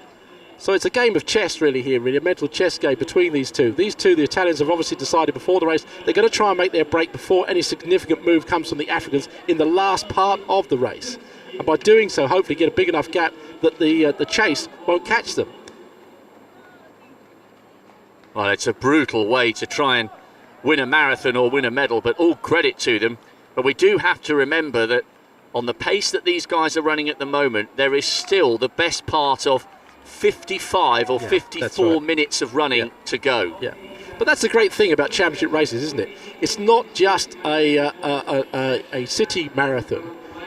So it's a game of chess really here, really, a mental chess game between these two. These two, the Italians, have obviously decided before the race they're going to try and make their break before any significant move comes from the Africans in the last part of the race. And by doing so, hopefully get a big enough gap that the chase won't catch them. Well, it's a brutal way to try and win a marathon or win a medal, but all credit to them. But we do have to remember that on the pace that these guys are running at the moment, there is still the best part of 55 or 54 minutes of running to go. Yeah. But that's the great thing about championship races, isn't it? It's not just a city marathon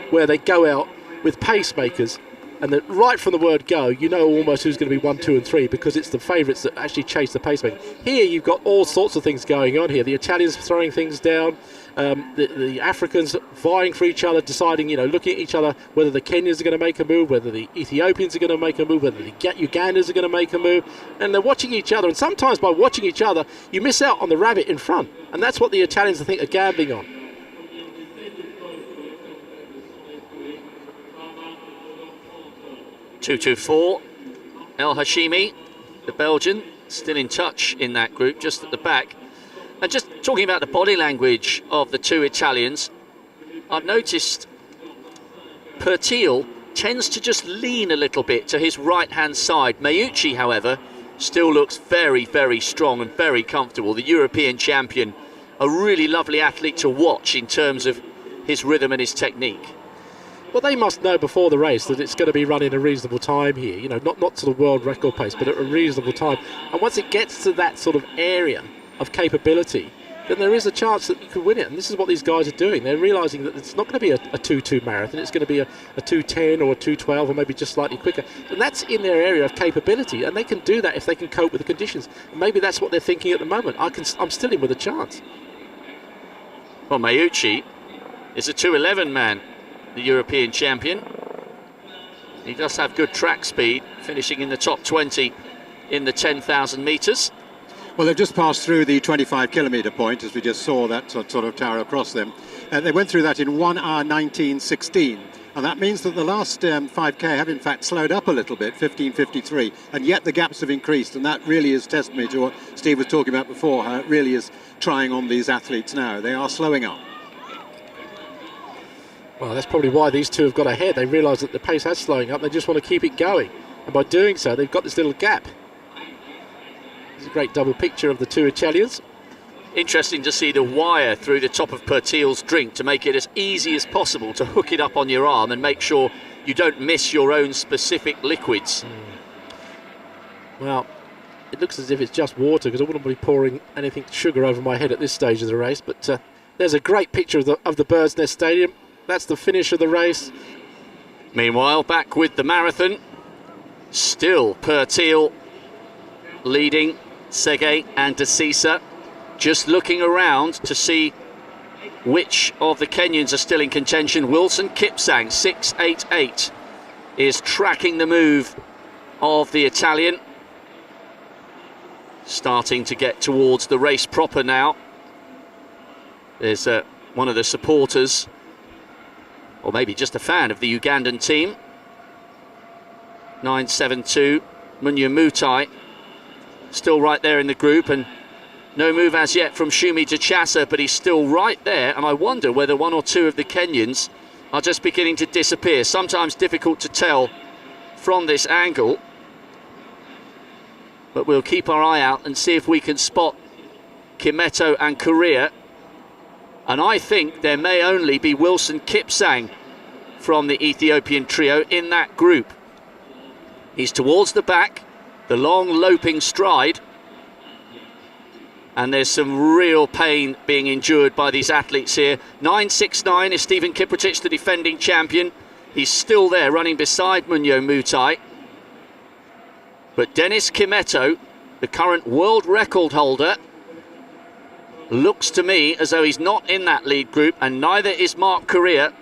where they go out with pacemakers, and that right from the word go, you know almost who's going to be 1, 2 and 3 because it's the favourites that actually chase the pacemaker. Here you've got all sorts of things going on here. The Italians throwing things down, the Africans vying for each other, deciding, you know, looking at each other, whether the Kenyans are going to make a move, whether the Ethiopians are going to make a move, whether the Ugandans are going to make a move, and they're watching each other, and sometimes by watching each other you miss out on the rabbit in front, and that's what the Italians, I think, are gambling on. .224, El Hashimi, the Belgian, still in touch in that group, just at the back. And just talking about the body language of the two Italians, I've noticed Pertil tends to just lean a little bit to his right-hand side. Mayuchi, however, still looks very, very strong and very comfortable. The European champion, a really lovely athlete to watch in terms of his rhythm and his technique. Well, they must know before the race that it's going to be run in a reasonable time here, you know, not to the world record pace, but at a reasonable time. And once it gets to that sort of area of capability, then there is a chance that you could win it. And this is what these guys are doing. They're realising that it's not going to be a 2:2 marathon. It's going to be a 2:10 or a 2:12 or maybe just slightly quicker. And that's in their area of capability. And they can do that if they can cope with the conditions. And maybe that's what they're thinking at the moment. I'm still in with a chance. Well, Mayuchi is a 2:11 man, the European champion. He does have good track speed, finishing in the top 20 in the 10,000 metres. Well, they've just passed through the 25-kilometre point, as we just saw that sort of tower across them. They went through that in 1 hour 19:16, and that means that the last 5K have in fact slowed up a little bit, 15:53, and yet the gaps have increased, and that really is testimony to what Steve was talking about before, how it really is trying on these athletes now. They are slowing up. Well, that's probably why these two have got ahead. They realise that the pace is slowing up. They just want to keep it going. And by doing so, they've got this little gap. It's a great double picture of the two Italians. Interesting to see the wire through the top of Pertil's drink to make it as easy as possible to hook it up on your arm and make sure you don't miss your own specific liquids. Well, it looks as if it's just water, because I wouldn't be pouring anything sugar over my head at this stage of the race. But there's a great picture of the Bird's Nest Stadium. That's the finish of the race. Meanwhile, back with the marathon, still Pertil leading Sege and Desisa, just looking around to see which of the Kenyans are still in contention. Wilson Kipsang, 6:88, is tracking the move of the Italian. Starting to get towards the race proper now. There's one of the supporters, or maybe just a fan of the Ugandan team. 972, Munyamutai, still right there in the group, and no move as yet from Shumi Jachasa, but he's still right there, and I wonder whether one or two of the Kenyans are just beginning to disappear. Sometimes difficult to tell from this angle, but we'll keep our eye out and see if we can spot Kimeto and Korea. And I think there may only be Wilson Kipsang from the Ethiopian trio in that group. He's towards the back, the long loping stride, and there's some real pain being endured by these athletes here. 9:69 is Stephen Kiprotich, the defending champion. He's still there running beside Munyo Mutai. But Dennis Kimeto, the current world record holder, looks to me as though he's not in that lead group, and neither is Mark Correa,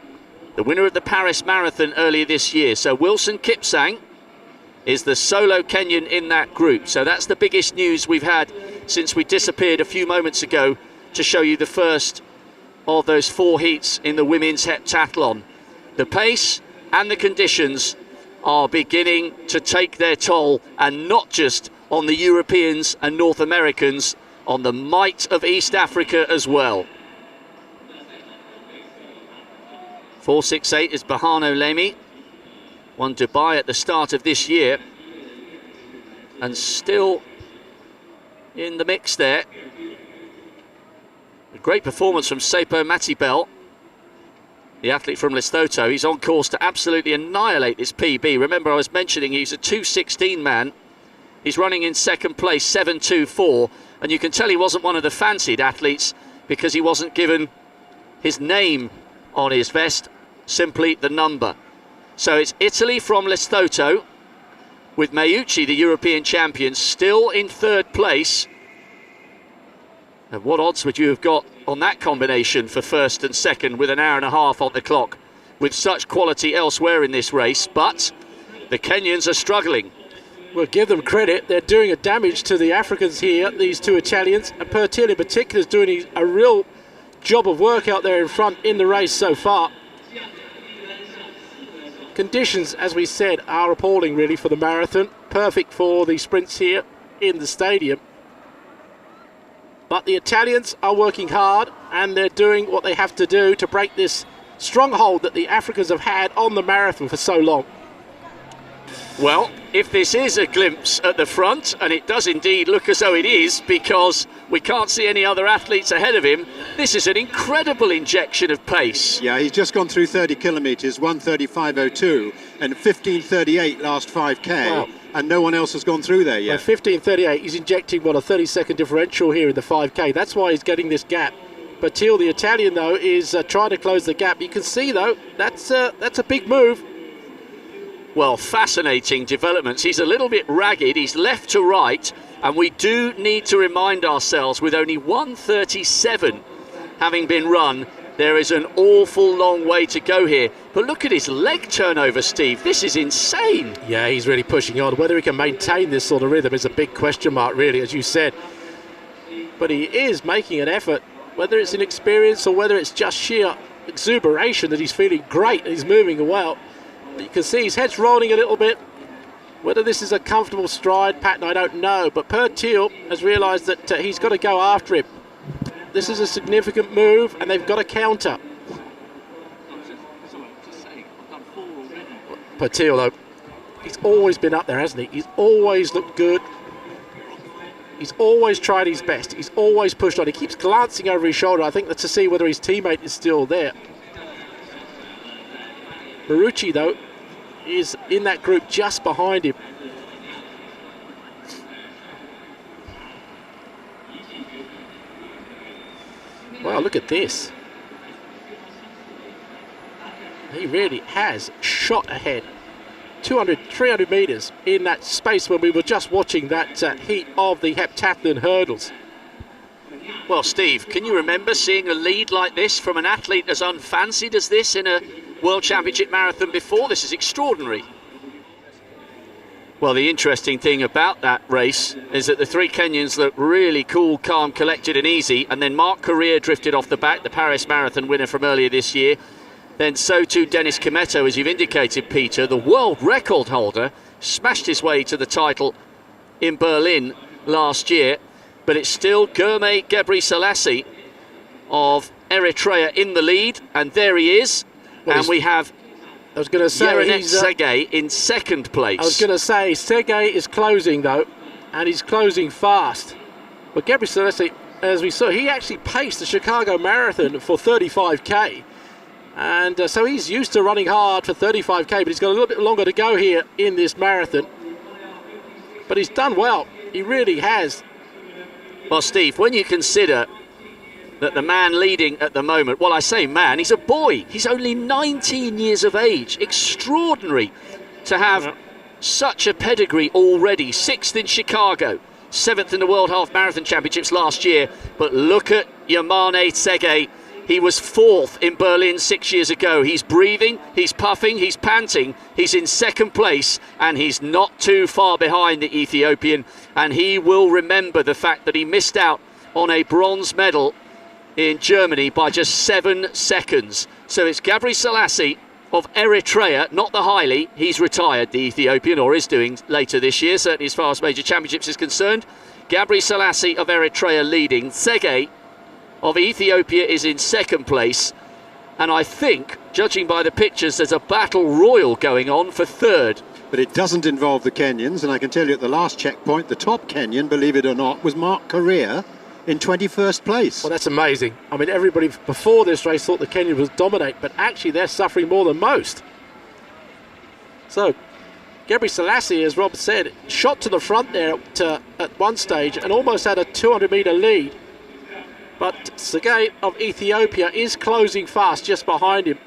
the winner of the Paris Marathon earlier this year. So Wilson Kipsang is the solo Kenyan in that group. So that's the biggest news we've had since we disappeared a few moments ago to show you the first of those 4 heats in the women's heptathlon. The pace and the conditions are beginning to take their toll, and not just on the Europeans and North Americans, on the might of East Africa as well. 4:68 is Bahano Lemi, won Dubai at the start of this year, and still in the mix there. A great performance from Sepo Matibel, the athlete from Lesotho. He's on course to absolutely annihilate this PB. Remember, I was mentioning he's a 2:16 man. He's running in second place, 7:24, and you can tell he wasn't one of the fancied athletes because he wasn't given his name on his vest, simply the number. So it's Italy from Lesotho, with Mayuchi, the European champion, still in third place. And what odds would you have got on that combination for first and second with an hour and a half on the clock, with such quality elsewhere in this race? But the Kenyans are struggling. We'll give them credit. They're doing a damage to the Africans here, these two Italians, and Pertil in particular is doing a real job of work out there in front in the race so far. Conditions, as we said, are appalling really for the marathon. Perfect for the sprints here in the stadium. But the Italians are working hard, and they're doing what they have to do to break this stronghold that the Africans have had on the marathon for so long. Well, if this is a glimpse at the front, and it does indeed look as though it is, because we can't see any other athletes ahead of him, this is an incredible injection of pace. Yeah, he's just gone through 30 kilometres, 1:35.02, and 15:38 last 5K, wow. And no one else has gone through there yet. 15:38, he's injecting, what, a 30-second differential here in the 5K. That's why he's getting this gap. But Teal, the Italian, though, is trying to close the gap. You can see, though, that's a big move. Well, fascinating developments. He's a little bit ragged. He's left to right. And we do need to remind ourselves, with only 1:37 having been run, there is an awful long way to go here. But look at his leg turnover, Steve. This is insane. Yeah, he's really pushing on. Whether he can maintain this sort of rhythm is a big question mark, really, as you said. But he is making an effort, whether it's inexperience or whether it's just sheer exuberation that he's feeling great and he's moving well. You can see his head's rolling a little bit. Whether this is a comfortable stride pattern, I don't know. But Per Teal has realised that he's got to go after him. This is a significant move, and they've got to counter. Per Teal, though, he's always been up there, hasn't he? He's always looked good. He's always tried his best. He's always pushed on. He keeps glancing over his shoulder, I think, that's to see whether his teammate is still there. Marucci, though, is in that group just behind him. Wow, look at this. He really has shot ahead. 200, 300 metres in that space when we were just watching that heat of the heptathlon hurdles. Well, Steve, can you remember seeing a lead like this from an athlete as unfancied as this in a World Championship marathon before? This is extraordinary. Well, the interesting thing about that race is that the three Kenyans looked really cool, calm, collected and easy, and then Mark Correa drifted off the back, the Paris Marathon winner from earlier this year. Then so too Dennis Kimetto, as you've indicated, Peter, the world record holder, smashed his way to the title in Berlin last year, but it's still Germe Gebrselassie of Eritrea in the lead, and there he is. Well, and we have Yerenet Sege in second place. I was going to say, Sege is closing, though, and he's closing fast. But Gebrselassie, as we saw, he actually paced the Chicago Marathon for 35k. And so he's used to running hard for 35k, but he's got a little bit longer to go here in this marathon. But he's done well. He really has. Well, Steve, when you consider that the man leading at the moment, well, I say man, he's a boy. He's only 19 years of age. Extraordinary to have such a pedigree already. 6th in Chicago, 7th in the World Half Marathon Championships last year. But look at Yerenet Sege. He was 4th in Berlin 6 years ago. He's breathing, he's puffing, he's panting. He's in second place, and he's not too far behind the Ethiopian. And he will remember the fact that he missed out on a bronze medal in Germany by just 7 seconds. So it's Gebrselassie of Eritrea, not the Haile. He's retired, the Ethiopian, or is doing later this year, certainly as far as major championships is concerned. Gebrselassie of Eritrea leading. Sege of Ethiopia is in second place. And I think, judging by the pictures, there's a battle royal going on for third. But it doesn't involve the Kenyans, and I can tell you at the last checkpoint, the top Kenyan, believe it or not, was Mark Correa in 21st place. Well, that's amazing. I mean, everybody before this race thought the Kenyan would dominate, but actually they're suffering more than most. So, Gebrselassie, as Rob said, shot to the front there at one stage and almost had a 200-metre lead. But Sege of Ethiopia is closing fast just behind him.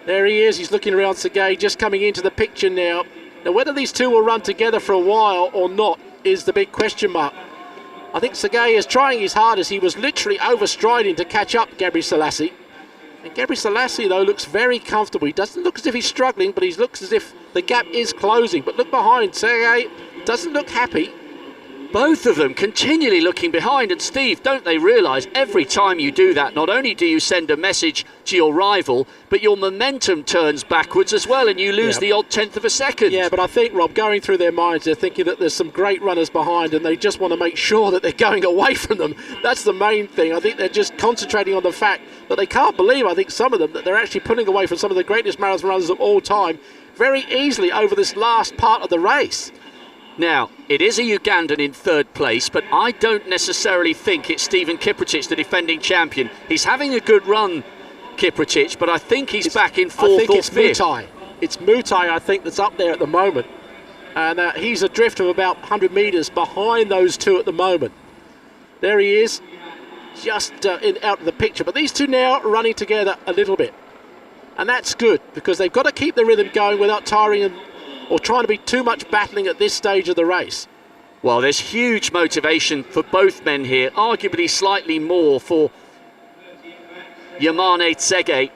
There he is, he's looking around. Sege just coming into the picture now. Now, whether these two will run together for a while or not is the big question mark. I think Sege is trying his hardest. He was literally overstriding to catch up Gebrselassie. And Gebrselassie, though, looks very comfortable. He doesn't look as if he's struggling, but he looks as if the gap is closing. But look behind, Sege doesn't look happy. Both of them continually looking behind, and Steve, don't they realise every time you do that, not only do you send a message to your rival, but your momentum turns backwards as well, and you lose the odd 1/10 of a second. Yeah, but I think, Rob, going through their minds, they're thinking that there's some great runners behind, and they just want to make sure that they're going away from them. That's the main thing. I think they're just concentrating on the fact that they can't believe, I think, some of them, that they're actually pulling away from some of the greatest marathon runners of all time. very easily over this last part of the race. Now, it is a Ugandan in third place, but I don't necessarily think it's Stephen Kiprotich, the defending champion. He's having a good run, Kiprotich, but I think he's back in fourth or fifth. It's Mumtعة, I think, that's up there at the moment. And he's a drift of about 100 metres behind those two at the moment. There he is, just out of the picture. But these two now are running together a little bit. And that's good, because they've got to keep the rhythm going without tiring or trying to be too much battling at this stage of the race. Well, there's huge motivation for both men here, arguably slightly more for Yamane Tsege,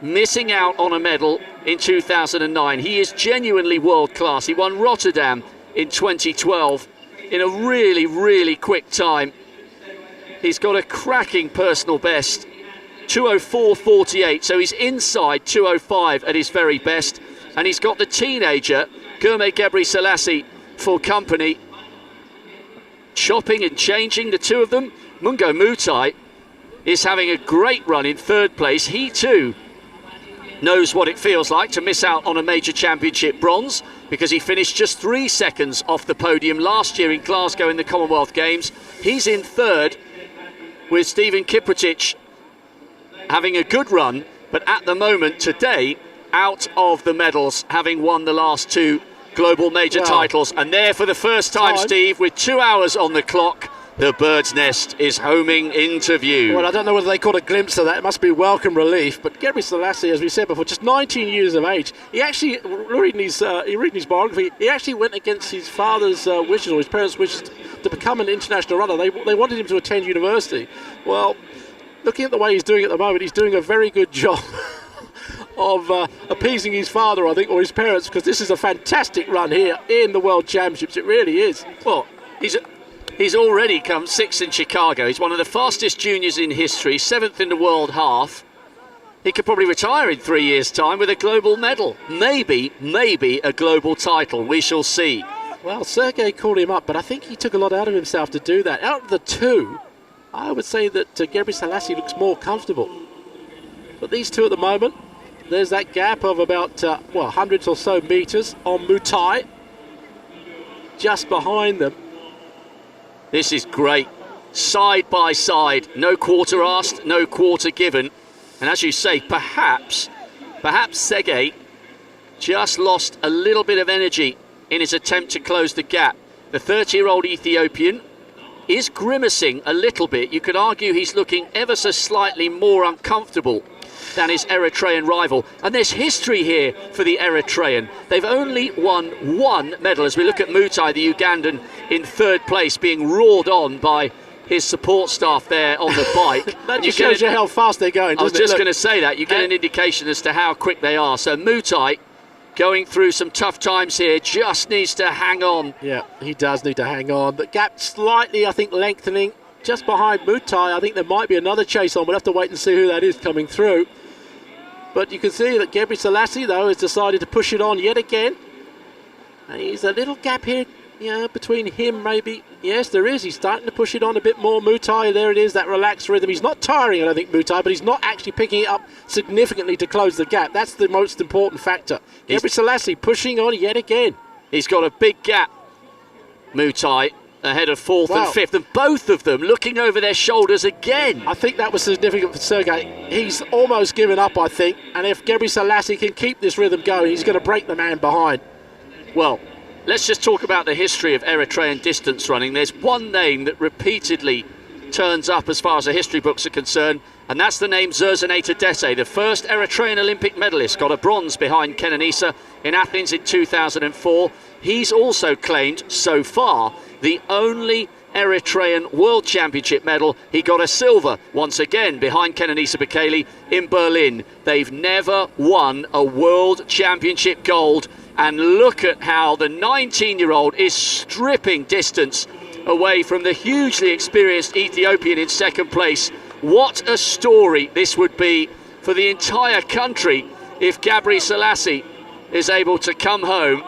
missing out on a medal in 2009. He is genuinely world class. He won Rotterdam in 2012 in a really, really quick time. He's got a cracking personal best, 2:04.48, so he's inside 2:05 at his very best. And he's got the teenager, Germe Gebrselassie, for company. Chopping and changing, the two of them. Mungo Mutai is having a great run in third place. He too knows what it feels like to miss out on a major championship bronze, because he finished just 3 seconds off the podium last year in Glasgow in the Commonwealth Games. He's in third, with Stephen Kiprotich having a good run, but at the moment today, out of the medals, having won the last two global major titles. And there for the first time, Steve, with 2 hours on the clock, the bird's nest is homing into view. Well, I don't know whether they caught a glimpse of that. It must be welcome relief. But Gebrselassie, as we said before, just 19 years of age. He actually, reading his biography, he actually went against his father's wishes, or his parents' wishes, to become an international runner. They wanted him to attend university. Well, looking at the way he's doing at the moment, he's doing a very good job of appeasing his father, I think, or his parents, because this is a fantastic run here in the World Championships. It really is. Well, he's already come sixth in Chicago. He's one of the fastest juniors in history, seventh in the world half. He could probably retire in 3 years' time with a global medal. Maybe a global title. We shall see. Well, Sergei called him up, but I think he took a lot out of himself to do that. Out of the two, I would say that Gebrselassie looks more comfortable. But these two at the moment, there's that gap of about 100 or so metres on Mumtعة, just behind them. This is great. Side by side, no quarter asked, no quarter given. And as you say, perhaps Tsege just lost a little bit of energy in his attempt to close the gap. The 30-year-old Ethiopian is grimacing a little bit. You could argue he's looking ever so slightly more uncomfortable than his Eritrean rival. And there's history here for the Eritrean. They've only won one medal, as we look at Mumtعة, the Ugandan, in third place, being roared on by his support staff there on the bike. That just shows you how fast they're going, doesn't it? I was just going to say that. You get an indication as to how quick they are. So Mumtعة, going through some tough times here, just needs to hang on. Yeah, he does need to hang on. The gap slightly, I think, lengthening just behind Mumtعة. I think there might be another chase on. We'll have to wait and see who that is coming through. But you can see that Gebrselassie, though, has decided to push it on yet again. And he's a little gap here, between him maybe. Yes, there is. He's starting to push it on a bit more. Mumtعة, there it is, that relaxed rhythm. He's not tiring, I don't think, Mumtعة, but he's not actually picking it up significantly to close the gap. That's the most important factor. Gebrselassie pushing on yet again. He's got a big gap, Mumtعة, ahead of fourth and fifth, and both of them looking over their shoulders again. I think that was significant for Sergei. He's almost given up, I think, and if Gebrselassie can keep this rhythm going, he's going to break the man behind. Well, let's just talk about the history of Eritrean distance running. There's one name that repeatedly turns up as far as the history books are concerned, and that's the name Zerzanate Tadesse, the first Eritrean Olympic medalist, got a bronze behind Kenenisa in Athens in 2004. He's also claimed, so far, the only Eritrean World Championship medal. He got a silver, once again, behind Kenenisa Bekele in Berlin. They've never won a World Championship gold. And look at how the 19-year-old is stripping distance away from the hugely experienced Ethiopian in second place. What a story this would be for the entire country if Gebrselassie is able to come home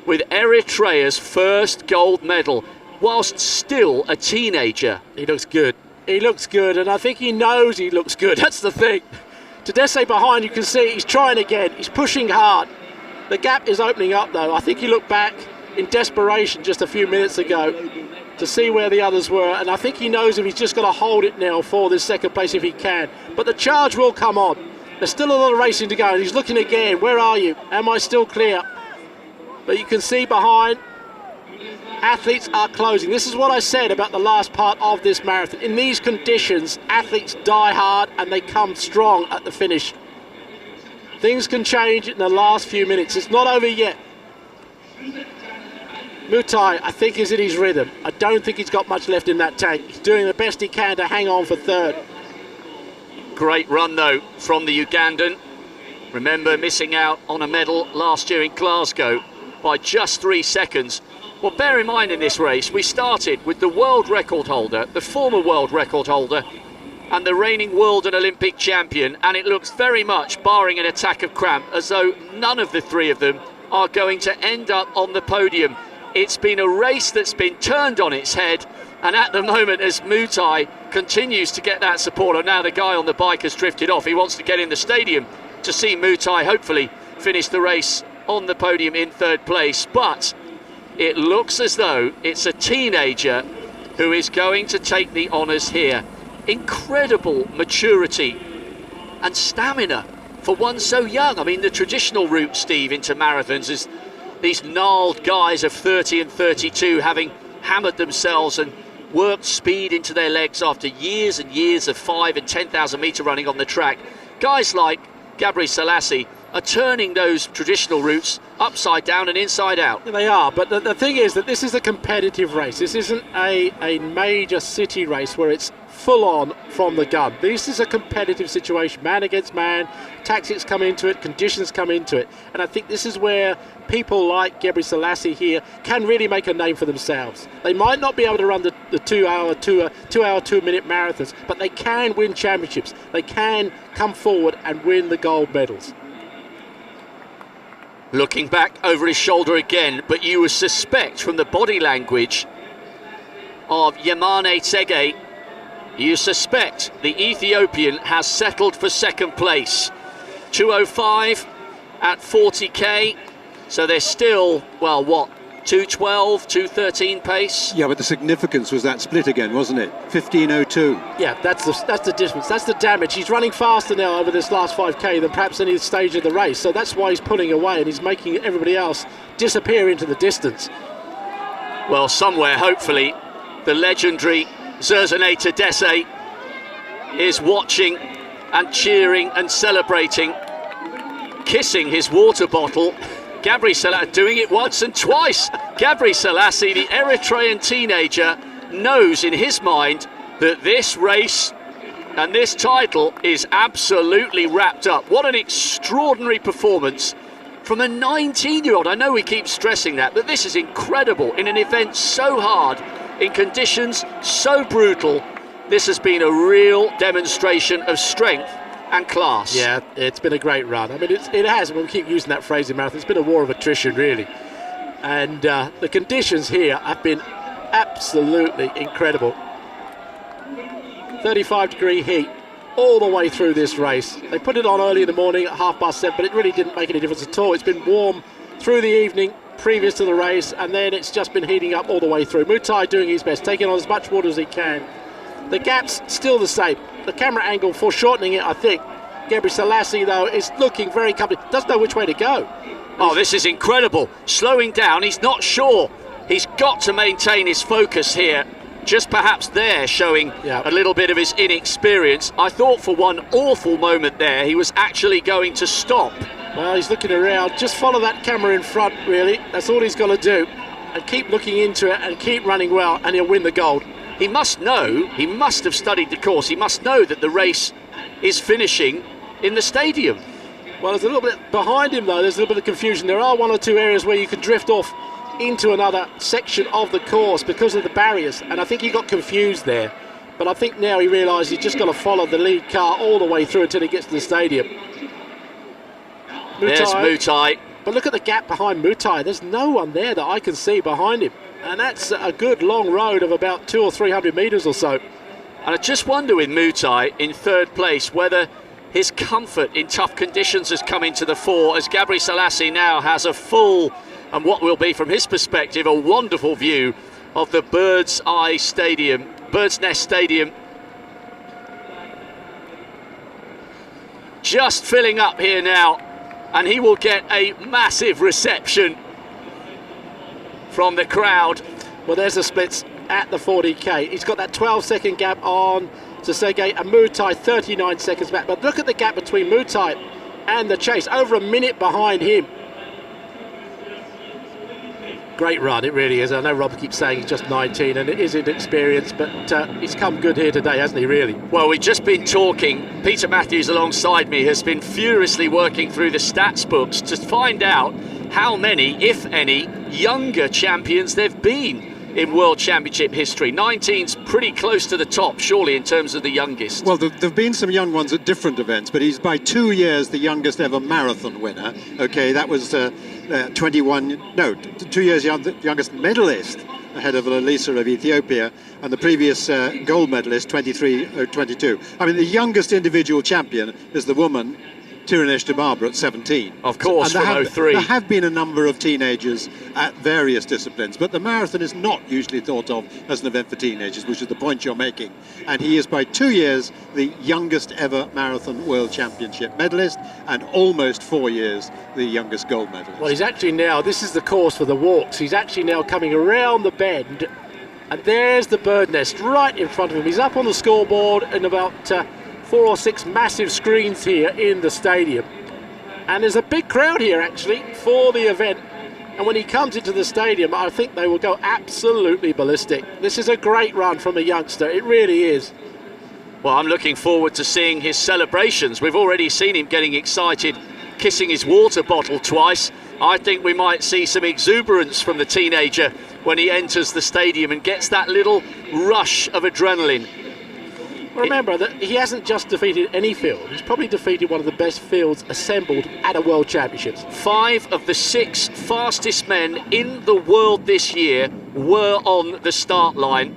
with Eritrea's first gold medal whilst still a teenager. He looks good. He looks good, and I think he knows he looks good. That's the thing. Tadesse behind, you can see he's trying again. He's pushing hard. The gap is opening up, though. I think he looked back in desperation just a few minutes ago to see where the others were, and I think he knows if he's just got to hold it now for this second place if he can. But the charge will come on. There's still a lot of racing to go, and he's looking again. Where are you? Am I still clear? But you can see behind, athletes are closing. This is what I said about the last part of this marathon. In these conditions, athletes die hard and they come strong at the finish. Things can change in the last few minutes. It's not over yet. Mumta'ah, I think, is in his rhythm. I don't think he's got much left in that tank. He's doing the best he can to hang on for third. Great run, though, from the Ugandan. Remember missing out on a medal last year in Glasgow by just 3 seconds. Well, bear in mind in this race, we started with the world record holder, the former world record holder, and the reigning world and Olympic champion, and it looks very much, barring an attack of cramp, as though none of the three of them are going to end up on the podium. It's been a race that's been turned on its head, and at the moment, as Mumta'ah continues to get that support, and now the guy on the bike has drifted off, he wants to get in the stadium to see Mumta'ah hopefully finish the race on the podium in third place. But it looks as though it's a teenager who is going to take the honours here. Incredible maturity and stamina for one so young. I mean, the traditional route, Steve, into marathons is these gnarled guys of 30 and 32 having hammered themselves and worked speed into their legs after years and years of 5 and 10,000 metre running on the track. Guys like Gabriel Selassie are turning those traditional routes upside down and inside out. They are, but the thing is that this is a competitive race. This isn't a major city race where it's full on from the gun. This is a competitive situation, man against man. Tactics come into it, conditions come into it, and I think this is where people like Gabriel Selassie here can really make a name for themselves. They might not be able to run the 2 hour 2 minute marathons, but they can win championships. They can come forward and win the gold medals. Looking back over his shoulder again, but you would suspect from the body language of Yemane Tsege, you suspect the Ethiopian has settled for second place. 2:05 at 40k, so they're still, well, what, 2:12, 2:13 pace? Yeah, but the significance was that split again, wasn't it? 15:02. Yeah, that's the difference. That's the damage. He's running faster now over this last 5k than perhaps any stage of the race, so that's why he's pulling away and he's making everybody else disappear into the distance. Well, somewhere, hopefully, the legendary Zerzane Tadesse is watching and cheering and celebrating, kissing his water bottle. Gabriel Selassie doing it once and twice. Gabriel Selassie, the Eritrean teenager, knows in his mind that this race and this title is absolutely wrapped up. What an extraordinary performance from a 19-year-old. I know we keep stressing that, but this is incredible in an event so hard, in conditions so brutal. This has been a real demonstration of strength and class. Yeah, it's been a great run. I mean, it has. We keep using that phrase in marathon. It's been a war of attrition, really. And the conditions here have been absolutely incredible. 35-degree heat all the way through this race. They put it on early in the morning at 7:30, but it really didn't make any difference at all. It's been warm through the evening previous to the race, and then it's just been heating up all the way through. Mumta'ah doing his best, taking on as much water as he can. The gap's still the same. The camera angle foreshortening it, I think. Gabriel Selassie, though, is looking very comfortable. Doesn't know which way to go. Oh, this is incredible. Slowing down, he's not sure. He's got to maintain his focus here. Just perhaps there showing a little bit of his inexperience. I thought for one awful moment there he was actually going to stop. Well, he's looking around. Just follow that camera in front, really. That's all he's got to do. And keep looking into it and keep running well, and he'll win the gold. He must know, he must have studied the course, he must know that the race is finishing in the stadium. Well, there's a little bit behind him, though. There's a little bit of confusion. There are 1 or 2 areas where you can drift off into another section of the course because of the barriers, and I think he got confused there. But I think now he realised he's just got to follow the lead car all the way through until he gets to the stadium. There's Mumta'ah. But look at the gap behind Mumta'ah. There's no one there that I can see behind him. And that's a good long road of about 200 or 300 metres or so. And I just wonder with Mumta'ah in third place whether his comfort in tough conditions has come into the fore as Gabri Selassie now has a full, and what will be from his perspective, a wonderful view of the Bird's Nest Stadium. Just filling up here now, and he will get a massive reception from the crowd. Well, there's the splits at the 40k. He's got that 12-second gap on Tsegay, and Mutai 39 seconds back. But look at the gap between Mutai and the chase, over a minute behind him. Great run, it really is. I know Rob keeps saying he's just 19 and it is inexperienced, but he's come good here today, hasn't he, really? Well, we've just been talking. Peter Matthews alongside me has been furiously working through the stats books to find out how many, if any, younger champions there've been in World Championship history. 19's pretty close to the top, surely, in terms of the youngest. Well, there've been some young ones at different events, but he's by 2 years the youngest ever marathon winner. Okay, that was 2 years youngest medalist, ahead of Elisa of Ethiopia, and the previous gold medalist, 22. I mean, the youngest individual champion is the woman, Tirunesh Dibaba, at 17. Of course, from 03. There have been a number of teenagers at various disciplines, but the marathon is not usually thought of as an event for teenagers, which is the point you're making. And he is by 2 years the youngest ever marathon world championship medalist, and almost 4 years the youngest gold medalist. Well, he's actually now, this is the course for the walks, he's actually now coming around the bend, and there's the bird nest right in front of him. He's up on the scoreboard in about 4 or 6 massive screens here in the stadium, and there's a big crowd here actually for the event, and when he comes into the stadium I think they will go absolutely ballistic. This is a great run from a youngster, it really is. Well, I'm looking forward to seeing his celebrations. We've already seen him getting excited, kissing his water bottle twice. I think we might see some exuberance from the teenager when he enters the stadium and gets that little rush of adrenaline. Remember that he hasn't just defeated any field, he's probably defeated one of the best fields assembled at a World Championships. 5 of the 6 fastest men in the world this year were on the start line,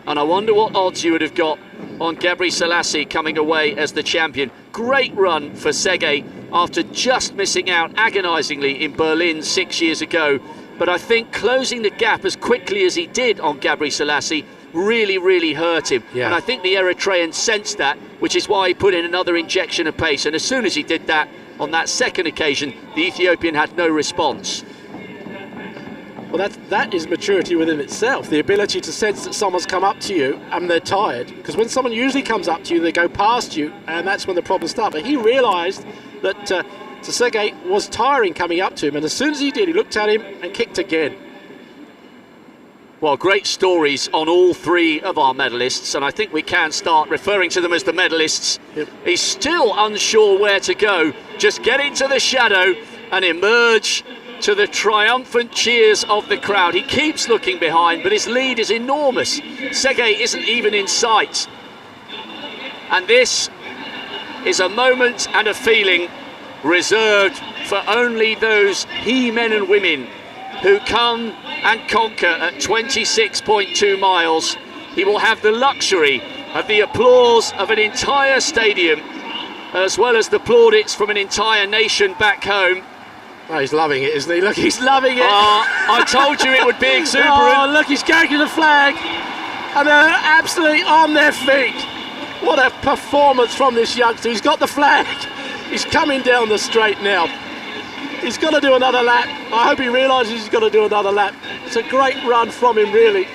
and I wonder what odds you would have got on Gabri Selassie coming away as the champion. Great run for Tsegay after just missing out agonisingly in Berlin 6 years ago, but I think closing the gap as quickly as he did on Gabri Selassie really hurt him. Yeah. And I think the Eritrean sensed that, which is why he put in another injection of pace, and as soon as he did that on that second occasion, the Ethiopian had no response. Well, that is maturity within itself, the ability to sense that someone's come up to you and they're tired, because when someone usually comes up to you they go past you, and that's when the problems start. But he realised that Tsegay was tiring coming up to him, and as soon as he did, he looked at him and kicked again. Well, great stories on all 3 of our medalists, and I think we can start referring to them as the medalists. Yep. He's still unsure where to go. Just get into the shadow and emerge to the triumphant cheers of the crowd. He keeps looking behind, but his lead is enormous. Tsegay isn't even in sight. And this is a moment and a feeling reserved for only those he-men and women who come and conquer at 26.2 miles. He will have the luxury of the applause of an entire stadium, as well as the plaudits from an entire nation back home. Oh, he's loving it, isn't he? Look, he's loving it. I told you it would be exuberant. Oh, look, he's carrying the flag, and they're absolutely on their feet. What a performance from this youngster. He's got the flag. He's coming down the straight now. He's got to do another lap. I hope he realises he's got to do another lap. It's a great run from him, really.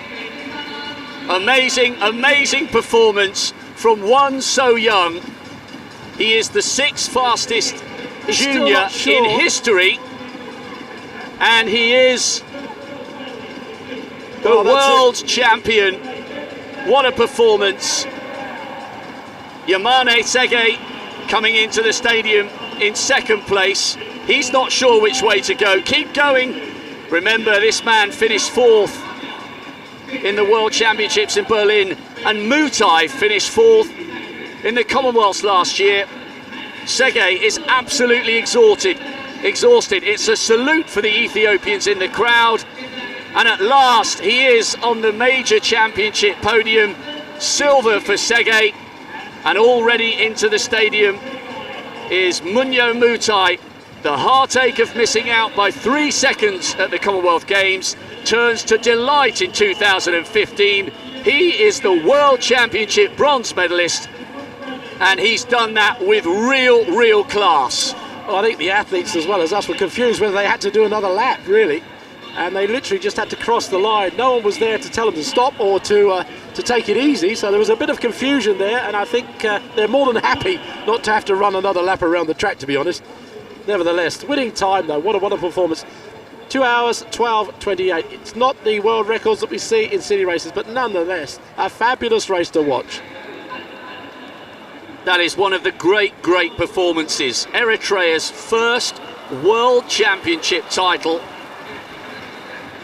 Amazing performance from one so young. He is the 6th fastest junior in history, and he is the world champion. What a performance. Yamane Tsegay coming into the stadium in 2nd place. He's not sure which way to go. Keep going. Remember, this man finished 4th in the World Championships in Berlin, and Mutai finished 4th in the Commonwealths last year. Tsegay is absolutely exhausted. It's a salute for the Ethiopians in the crowd, and at last he is on the major championship podium. Silver for Tsegay, and already into the stadium is Mumtعة. The heartache of missing out by 3 seconds at the Commonwealth Games turns to delight in 2015. He is the World Championship bronze medalist, and he's done that with real class. Well, I think the athletes as well as us were confused whether they had to do another lap, really. And they literally just had to cross the line. No one was there to tell them to stop or to take it easy, so there was a bit of confusion there, and I think they're more than happy not to have to run another lap around the track, to be honest. Nevertheless, winning time though, what a wonderful performance. 2 hours, 12:28. It's not the world records that we see in city races, but nonetheless, a fabulous race to watch. That is one of the great performances. Eritrea's first World Championship title.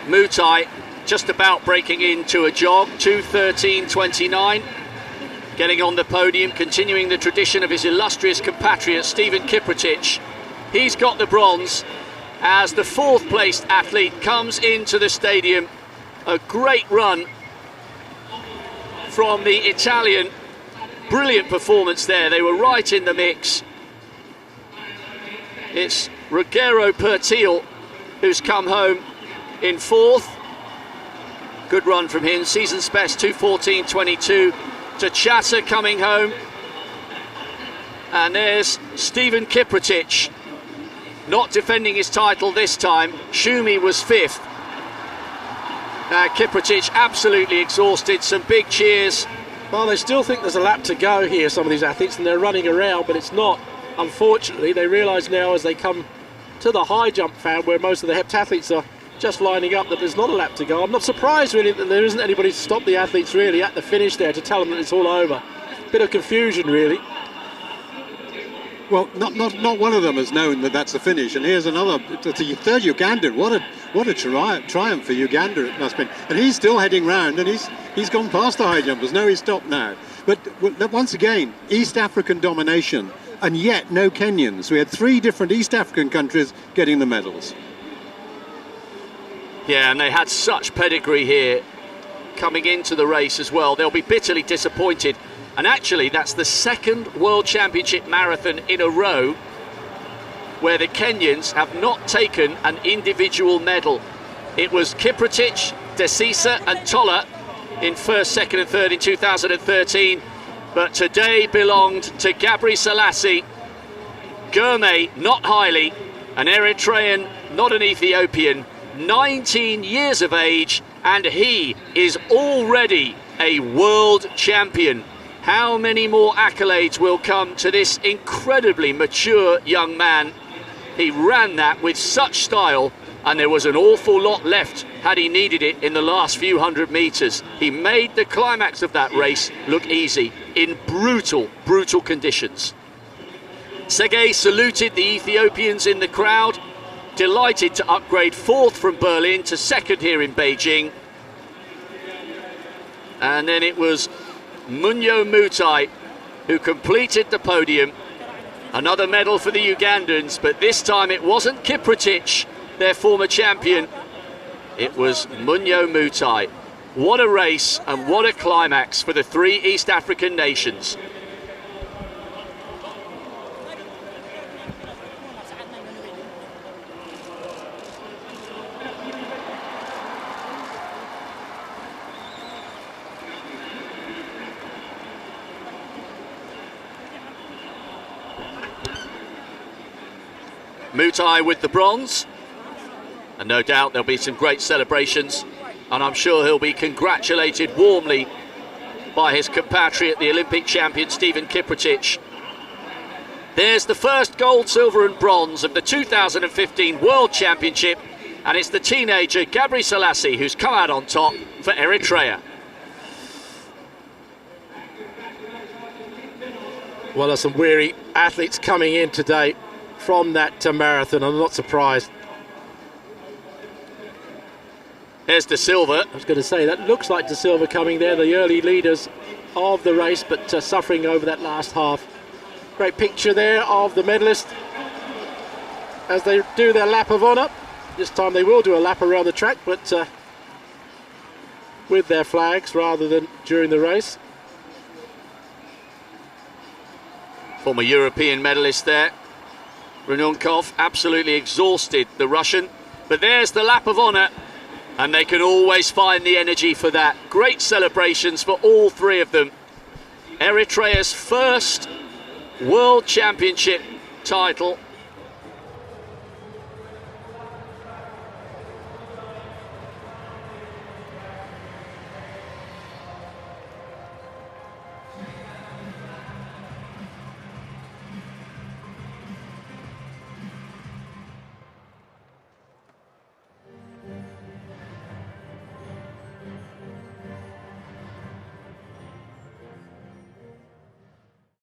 Mumtعة just about breaking into a jog, 2:13.29. Getting on the podium, continuing the tradition of his illustrious compatriot, Steven Kiprotich. He's got the bronze as the 4th placed athlete comes into the stadium. A great run from the Italian. Brilliant performance there. They were right in the mix. It's Ruggero Pertil who's come home in 4th. Good run from him. Season's best 2:14.22. Chatter coming home. And there's Steven Kiprotich. Not defending his title this time. Schumi was 5th. Kiprotich absolutely exhausted. Some big cheers. Well, they still think there's a lap to go here, some of these athletes, and they're running around, but it's not. Unfortunately, they realise now as they come to the high jump fan, where most of the heptathletes are just lining up, that there's not a lap to go. I'm not surprised really that there isn't anybody to stop the athletes really at the finish there to tell them that it's all over. Bit of confusion really. Well, not one of them has known that that's the finish, and here's another, the 3rd Ugandan. What a triumph for Uganda it must have been. And he's still heading round, and he's gone past the high jumpers. No, he's stopped now. But once again, East African domination, and yet no Kenyans. We had 3 different East African countries getting the medals. Yeah, and they had such pedigree here coming into the race as well. They'll be bitterly disappointed. And actually, that's the 2nd World Championship marathon in a row where the Kenyans have not taken an individual medal. It was Kiprotich, Desisa and Tola in 1st, 2nd and 3rd in 2013. But today belonged to Gabri Selassie, Gourmet, not Haile, an Eritrean, not an Ethiopian, 19 years of age, and he is already a world champion. How many more accolades will come to this incredibly mature young man? He ran that with such style, and there was an awful lot left had he needed it in the last few hundred metres. He made the climax of that race look easy in brutal conditions. Sergei saluted the Ethiopians in the crowd, delighted to upgrade 4th from Berlin to 2nd here in Beijing. And then it was Mumtعة who completed the podium. Another medal for the Ugandans, but this time it wasn't Kiprotich, their former champion. It was Mumtعة. What a race and what a climax for the 3 East African nations. Mumtعة with the bronze, and no doubt there'll be some great celebrations, and I'm sure he'll be congratulated warmly by his compatriot, the Olympic champion Steven Kiprotich. There's the first gold, silver and bronze of the 2015 World Championship, and it's the teenager Gabri Selassie who's come out on top for Eritrea. Well, there's some weary athletes coming in today from that marathon. I'm not surprised. Here's De Silva. I was going to say, that looks like De Silva coming there, the early leaders of the race, but suffering over that last half. Great picture there of the medalists as they do their lap of honour. This time they will do a lap around the track, but with their flags rather than during the race. Former European medalist there. Rununkov absolutely exhausted the Russian. But there's the lap of honour, and they can always find the energy for that. Great celebrations for all three of them. Eritrea's first World Championship title